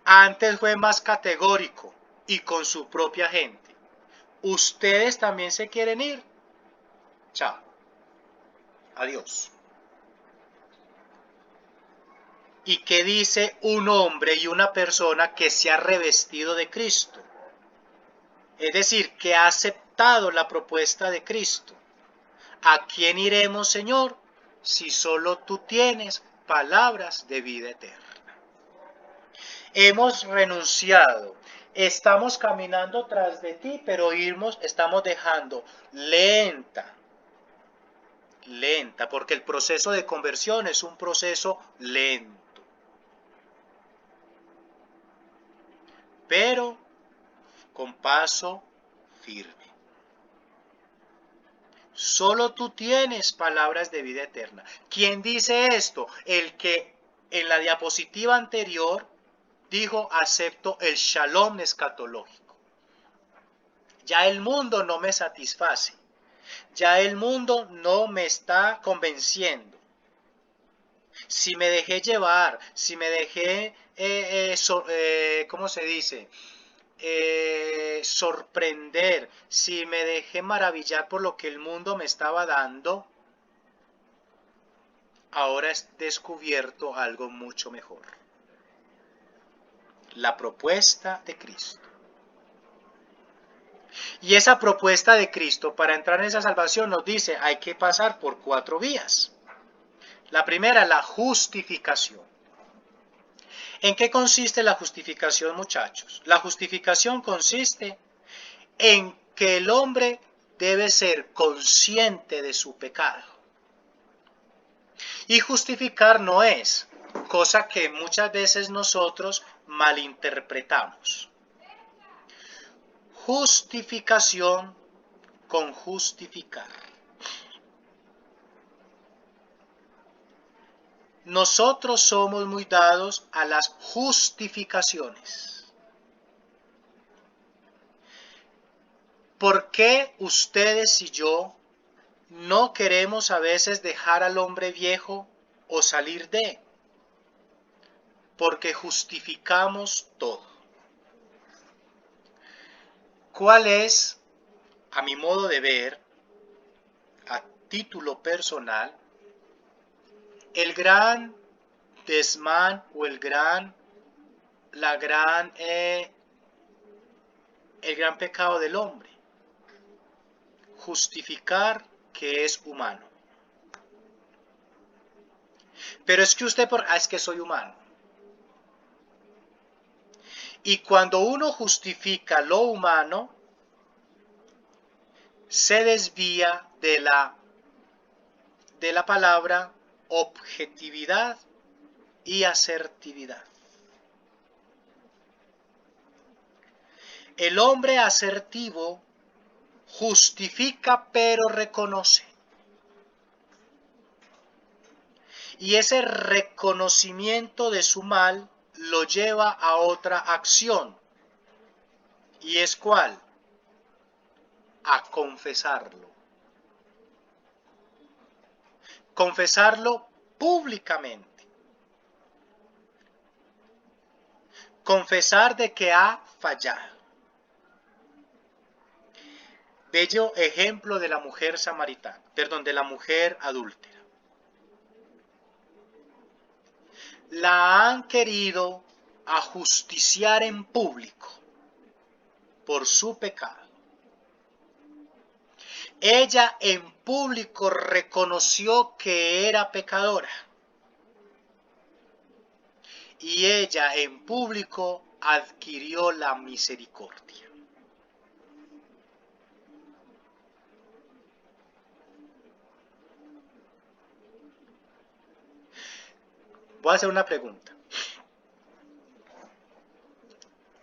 Antes fue más categórico y con su propia gente. ¿Ustedes también se quieren ir? Chao. Adiós. ¿Y qué dice un hombre y una persona que se ha revestido de Cristo? Es decir, que ha aceptado la propuesta de Cristo. ¿A quién iremos, Señor, si solo tú tienes palabras de vida eterna? Hemos renunciado, estamos caminando tras de ti, pero estamos dejando lenta, porque el proceso de conversión es un proceso lento. Pero con paso firme. Solo tú tienes palabras de vida eterna. ¿Quién dice esto? El que en la diapositiva anterior dijo, acepto el shalom escatológico. Ya el mundo no me satisface. Ya el mundo no me está convenciendo. Si me dejé llevar, si me dejé, ¿cómo se dice? Sorprender, si me dejé maravillar por lo que el mundo me estaba dando, ahora es descubierto algo mucho mejor. La propuesta de Cristo. Y esa propuesta de Cristo para entrar en esa salvación nos dice hay que pasar por 4 vías. La primera, la justificación. ¿En qué consiste la justificación, muchachos? La justificación consiste en que el hombre debe ser consciente de su pecado. Y justificar no es, cosa que muchas veces nosotros malinterpretamos. Justificación con justificar. Nosotros somos muy dados a las justificaciones. ¿Por qué ustedes y yo no queremos a veces dejar al hombre viejo o salir de? Porque justificamos todo. ¿Cuál es, a mi modo de ver, a título personal, el gran desmán o el gran pecado del hombre? Justificar que es humano. Pero es que usted es que soy humano. Y cuando uno justifica lo humano, se desvía de la palabra objetividad y asertividad. El hombre asertivo justifica pero reconoce. Y ese reconocimiento de su mal lo lleva a otra acción. ¿Y es cuál? A confesarlo. Confesarlo públicamente. Confesar de que ha fallado. Bello ejemplo de la mujer samaritana, de la mujer adúltera. La han querido ajusticiar en público por su pecado. Ella en público reconoció que era pecadora. Y ella en público adquirió la misericordia. Voy a hacer una pregunta.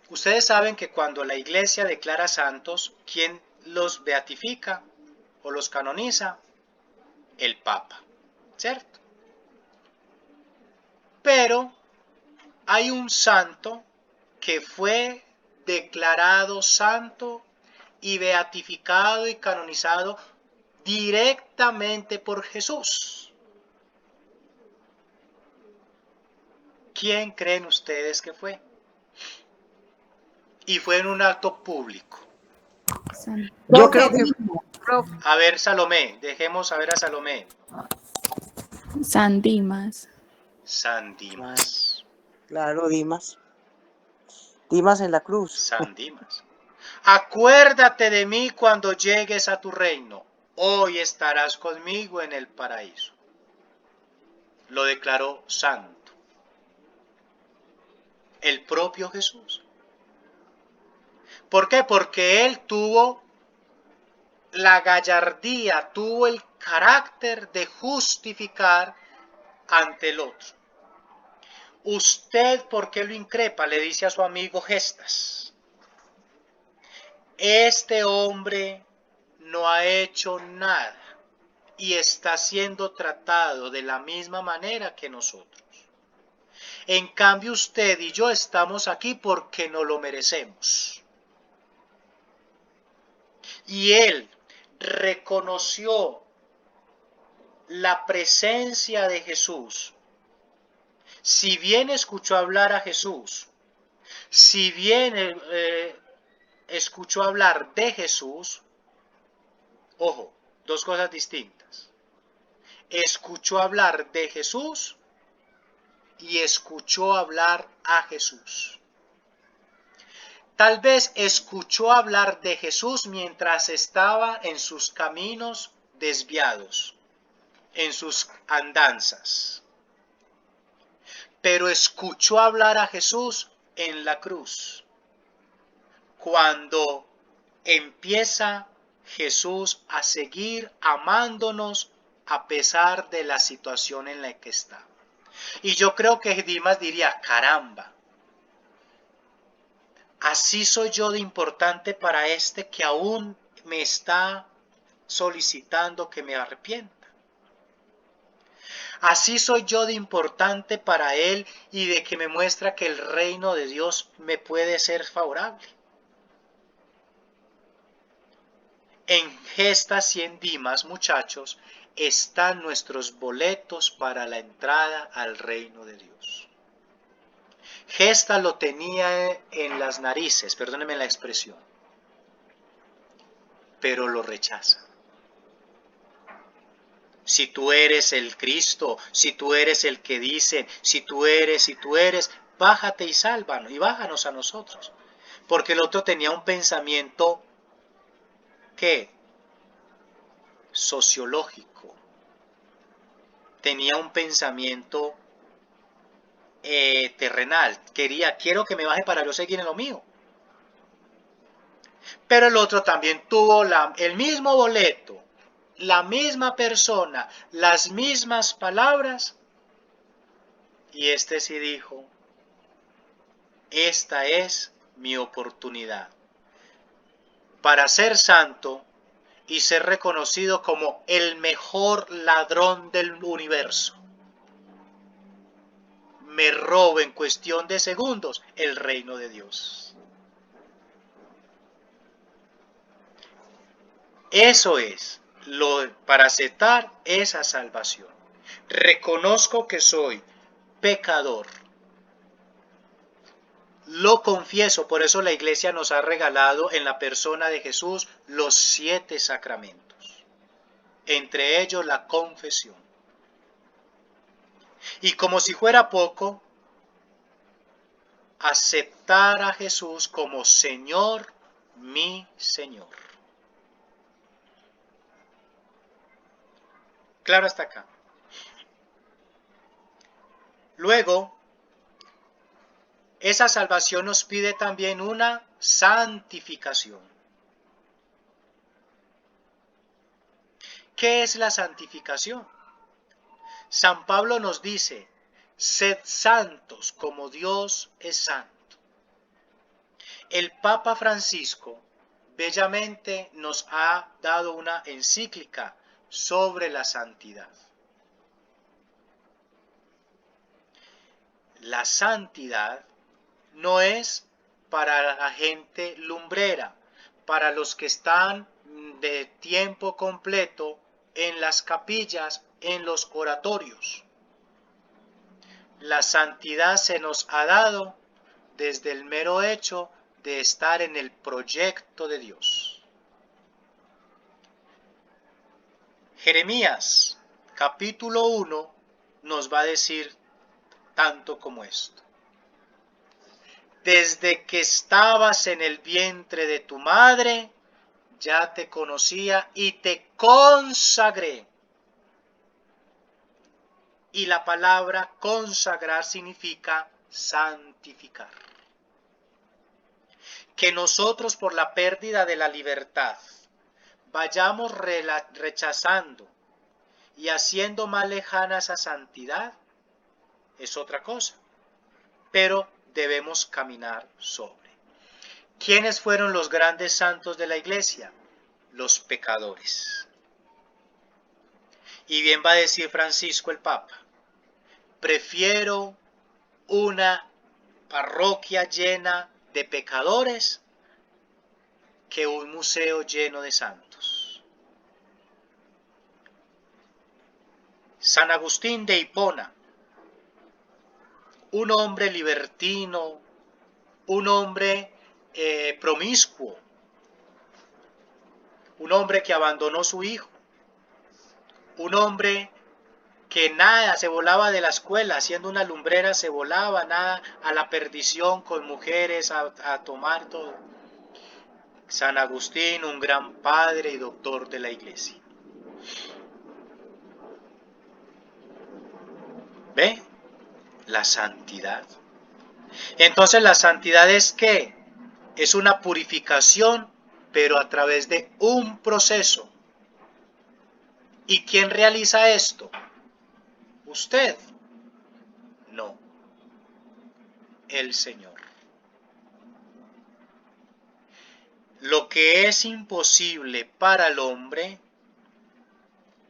Ustedes saben que cuando la iglesia declara santos, ¿quién los beatifica o los canoniza? El Papa, ¿cierto? Pero hay un santo que fue declarado santo y beatificado y canonizado directamente por Jesús. ¿Quién creen ustedes que fue? Y fue en un acto público. Yo creo que A ver, Salomé, dejemos a ver a Salomé. San Dimas. San Dimas. Claro, Dimas. Dimas en la cruz. San Dimas. Acuérdate de mí cuando llegues a tu reino. Hoy estarás conmigo en el paraíso. Lo declaró santo. El propio Jesús. ¿Por qué? Porque él tuvo la gallardía, tuvo el carácter de justificar ante el otro. Usted, ¿por qué lo increpa? Le dice a su amigo Gestas. Este hombre no ha hecho nada y está siendo tratado de la misma manera que nosotros. En cambio, usted y yo estamos aquí porque no lo merecemos. Y él reconoció la presencia de Jesús. Si bien escuchó hablar a Jesús, si bien escuchó hablar de Jesús, ojo, dos cosas distintas. escuchó hablar de Jesús y escuchó hablar a Jesús. Tal vez escuchó hablar de Jesús mientras estaba en sus caminos desviados, en sus andanzas. Pero escuchó hablar a Jesús en la cruz, cuando empieza Jesús a seguir amándonos a pesar de la situación en la que está. Y yo creo que Dimas diría, caramba, así soy yo de importante para este que aún me está solicitando que me arrepienta. Así soy yo de importante para él y de que me muestra que el reino de Dios me puede ser favorable. En Gestas y en Dimas, muchachos, están nuestros boletos para la entrada al reino de Dios. Gestas lo tenía en las narices, perdónenme la expresión, pero lo rechaza. Si tú eres el Cristo, si tú eres el que dice, si tú eres, bájate y sálvanos, y bájanos a nosotros. Porque el otro tenía un pensamiento, ¿qué? Sociológico. Tenía un pensamiento terrenal. Quiero que me baje para yo seguir en lo mío. Pero el otro también tuvo el mismo boleto, la misma persona, las mismas palabras, y este sí dijo, esta es mi oportunidad para ser santo y ser reconocido como el mejor ladrón del universo. Me robo en cuestión de segundos el reino de Dios. Eso es para aceptar esa salvación. Reconozco que soy pecador. Lo confieso, por eso la iglesia nos ha regalado en la persona de Jesús los 7 sacramentos, entre ellos la confesión. Y como si fuera poco, aceptar a Jesús como Señor, mi Señor. Claro hasta acá. Luego, esa salvación nos pide también una santificación. ¿Qué es la santificación? San Pablo nos dice, sed santos como Dios es santo. El Papa Francisco bellamente nos ha dado una encíclica sobre la santidad. La santidad no es para la gente lumbrera, para los que están de tiempo completo en las capillas, en los oratorios. La santidad se nos ha dado desde el mero hecho de estar en el proyecto de Dios. Jeremías, capítulo 1, nos va a decir tanto como esto. Desde que estabas en el vientre de tu madre, ya te conocía y te consagré. Y la palabra consagrar significa santificar. Que nosotros por la pérdida de la libertad vayamos rechazando y haciendo más lejana esa santidad es otra cosa, pero debemos caminar sobre. ¿Quiénes fueron los grandes santos de la iglesia? Los pecadores. Y bien va a decir Francisco el Papa, prefiero una parroquia llena de pecadores que un museo lleno de santos. San Agustín de Hipona, un hombre libertino, un hombre promiscuo, un hombre que abandonó su hijo, un hombre que nada, se volaba de la escuela, siendo una lumbrera se volaba, nada, a la perdición con mujeres, a tomar todo. San Agustín, un gran padre y doctor de la iglesia. ¿Ve? La santidad. Entonces la santidad es ¿qué? Es una purificación, pero a través de un proceso. ¿Y quién realiza esto? ¿Usted? No, el Señor. Lo que es imposible para el hombre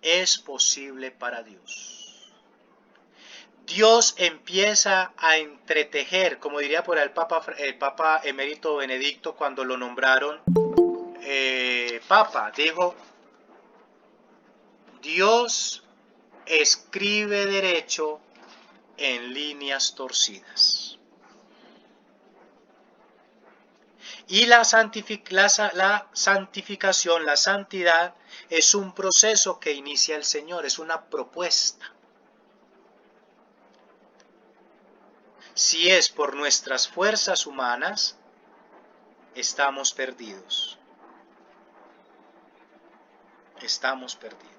es posible para Dios. Dios empieza a entretejer, como diría por ahí el Papa Emérito Benedicto cuando lo nombraron Papa, dijo, Dios escribe derecho en líneas torcidas. Y la santificación, la santidad, es un proceso que inicia el Señor, es una propuesta. Si es por nuestras fuerzas humanas, estamos perdidos. Estamos perdidos.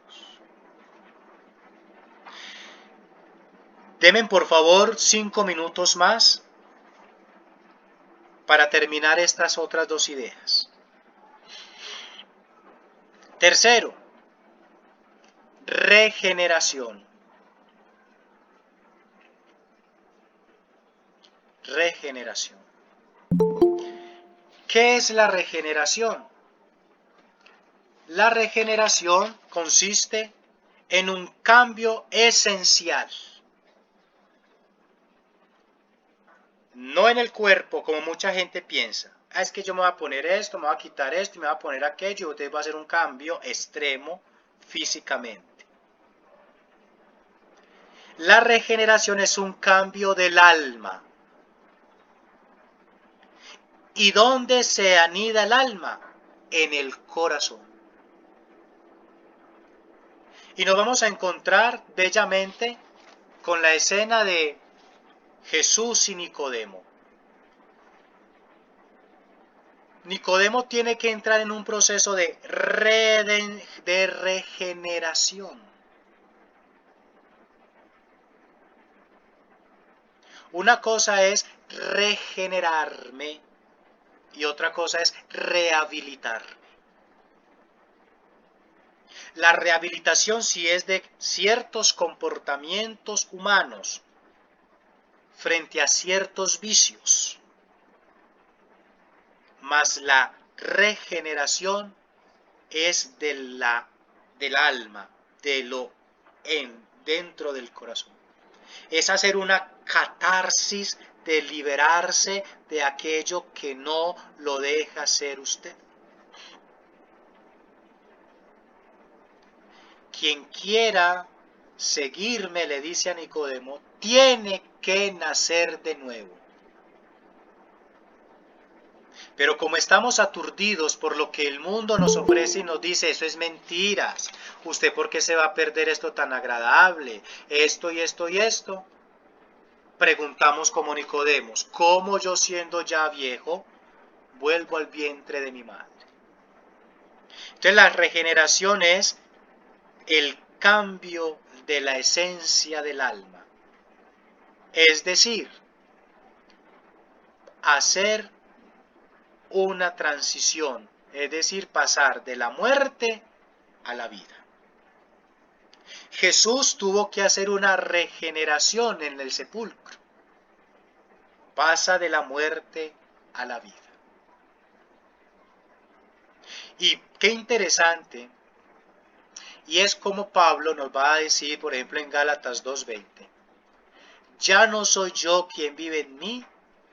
Denme por favor 5 minutos más para terminar estas otras dos ideas. Tercero, regeneración. Regeneración. ¿Qué es la regeneración? La regeneración consiste en un cambio esencial. No en el cuerpo, como mucha gente piensa. Es que yo me voy a poner esto, me voy a quitar esto y me voy a poner aquello, y usted va a hacer un cambio extremo físicamente. La regeneración es un cambio del alma. ¿Y dónde se anida el alma? En el corazón. Y nos vamos a encontrar bellamente con la escena de Jesús y Nicodemo. Nicodemo tiene que entrar en un proceso de regeneración. Una cosa es regenerarme y otra cosa es rehabilitarme. La rehabilitación sí es de ciertos comportamientos humanos frente a ciertos vicios. Mas la regeneración es del alma, dentro del corazón. Es hacer una catarsis de liberarse de aquello que no lo deja ser usted. Quien quiera seguirme, le dice a Nicodemo, tiene que nacer de nuevo. Pero como estamos aturdidos por lo que el mundo nos ofrece y nos dice, eso es mentiras, ¿usted por qué se va a perder esto tan agradable? Esto y esto y esto. Preguntamos como Nicodemos, ¿cómo yo siendo ya viejo vuelvo al vientre de mi madre? Entonces la regeneración es el cambio de la esencia del alma. Es decir, hacer una transición, es decir, pasar de la muerte a la vida. Jesús tuvo que hacer una regeneración en el sepulcro. Pasa de la muerte a la vida. Y qué interesante, y es como Pablo nos va a decir, por ejemplo, en Gálatas 2:20, ya no soy yo quien vive en mí,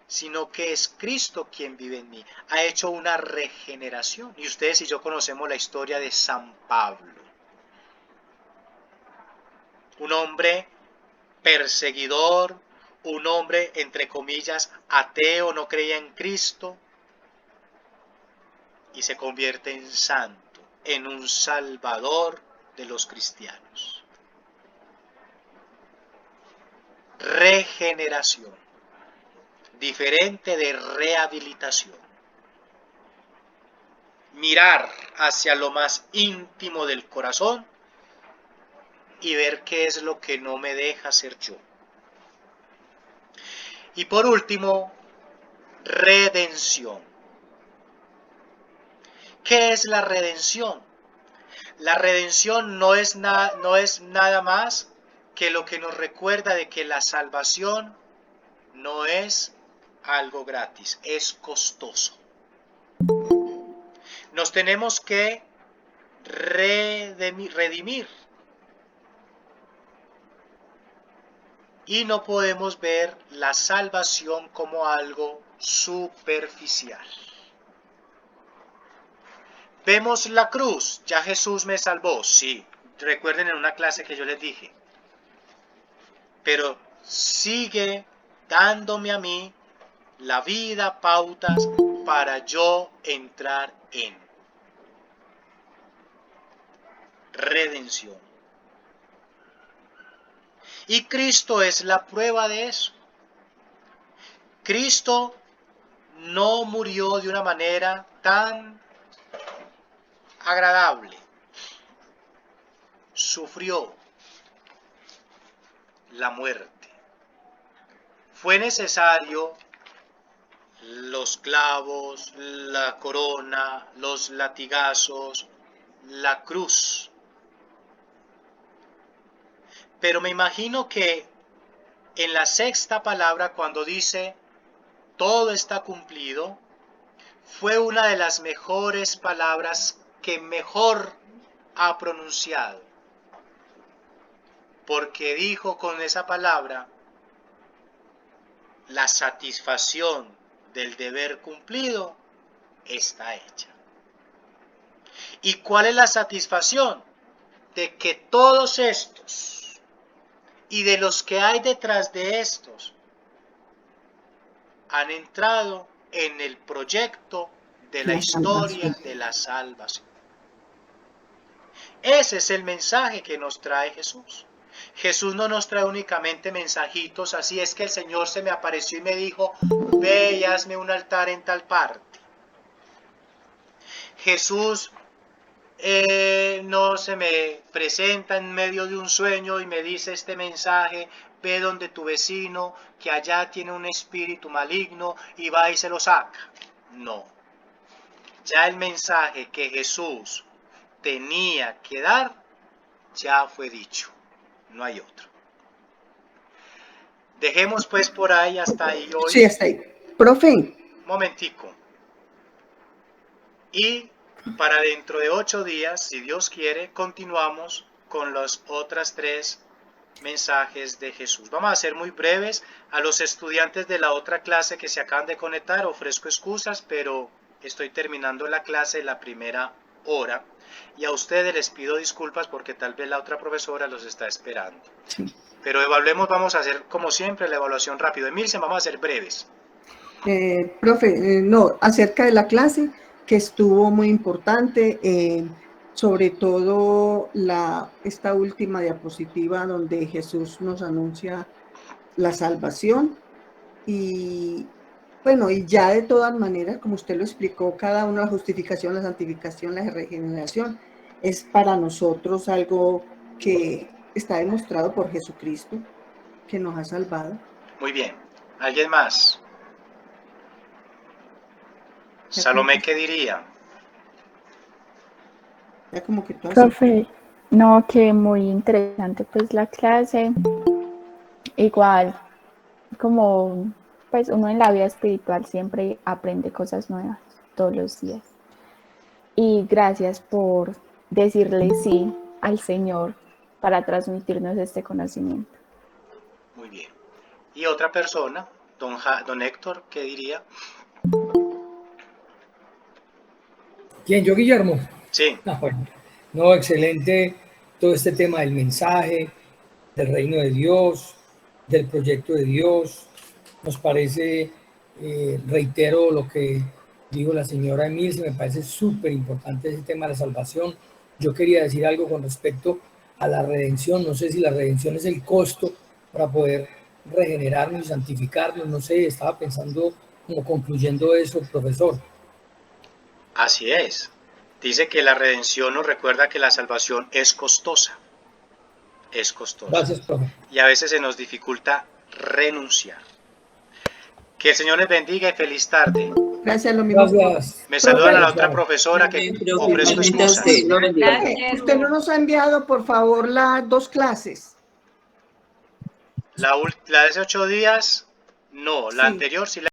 sino que es Cristo quien vive en mí. Ha hecho una regeneración. Y ustedes y yo conocemos la historia de San Pablo. Un hombre perseguidor, un hombre, entre comillas, ateo, no creía en Cristo, y se convierte en santo, en un salvador de los cristianos. regeneración, diferente de rehabilitación. Mirar hacia lo más íntimo del corazón y ver qué es lo que no me deja ser yo. Y por último, redención. ¿Qué es la redención? La redención no es nada más que lo que nos recuerda de que la salvación no es algo gratis, es costoso. Nos tenemos que redimir. Y no podemos ver la salvación como algo superficial. Vemos la cruz, ya Jesús me salvó, sí. Recuerden en una clase que yo les dije. Pero sigue dándome a mí la vida, pautas para yo entrar en redención. Y Cristo es la prueba de eso. Cristo no murió de una manera tan agradable. Sufrió la muerte. Fue necesario los clavos, la corona, los latigazos, la cruz. Pero me imagino que en la sexta palabra, cuando dice todo está cumplido, fue una de las mejores palabras que mejor ha pronunciado. Porque dijo con esa palabra la satisfacción del deber cumplido está hecha. ¿Y cuál es la satisfacción? De que todos estos y de los que hay detrás de estos han entrado en el proyecto de la historia de la salvación. Ese es el mensaje que nos trae Jesús. Jesús no nos trae únicamente mensajitos, así es que el Señor se me apareció y me dijo, ve y hazme un altar en tal parte. Jesús no se me presenta en medio de un sueño y me dice este mensaje, ve donde tu vecino, que allá tiene un espíritu maligno y va y se lo saca. No. Ya el mensaje que Jesús tenía que dar, ya fue dicho. No hay otro. Dejemos pues por ahí hasta ahí hoy. Sí, hasta ahí. Profe. Un momentico. Y para dentro de 8 días, si Dios quiere, continuamos con los otras 3 mensajes de Jesús. Vamos a ser muy breves. A los estudiantes de la otra clase que se acaban de conectar, ofrezco excusas, pero estoy terminando la clase la primera hora. Y a ustedes les pido disculpas porque tal vez la otra profesora los está esperando. Sí. Pero evaluemos, vamos a hacer como siempre la evaluación rápido. Emilce, vamos a ser breves. Profe, no, acerca de la clase, que estuvo muy importante, sobre todo esta última diapositiva donde Jesús nos anuncia la salvación y bueno, y ya de todas maneras, como usted lo explicó, cada una, la justificación, la santificación, la regeneración, es para nosotros algo que está demostrado por Jesucristo, que nos ha salvado. Muy bien. ¿Alguien más? Salomé, ¿qué diría? Ya como que Profe, no, que muy interesante pues la clase. Igual, como pues uno en la vida espiritual siempre aprende cosas nuevas todos los días. Y gracias por decirle sí al Señor para transmitirnos este conocimiento. Muy bien. ¿Y otra persona? Don Héctor, ¿qué diría? ¿Quién? ¿Yo, Guillermo? Sí. Bueno. No, excelente todo este tema del mensaje, del reino de Dios, del proyecto de Dios. Nos parece, reitero lo que dijo la señora Emilce, me parece súper importante ese tema de la salvación. Yo quería decir algo con respecto a la redención. No sé si la redención es el costo para poder regenerarnos y santificarnos, no sé, estaba pensando como concluyendo eso, profesor. Así es. Dice que la redención nos recuerda que la salvación es costosa. Es costosa. Gracias, profe. Y a veces se nos dificulta renunciar. Que el Señor les bendiga y feliz tarde. Gracias, lo mismo. Gracias. Me saludan a la Profe. otra profesora que Amén, profe. ofrezco Igualmente a excusas. usted. Lo bendiga. Profe, usted no nos ha enviado, por favor, las 2 clases. La de hace 8 días, no. La Sí. anterior sí la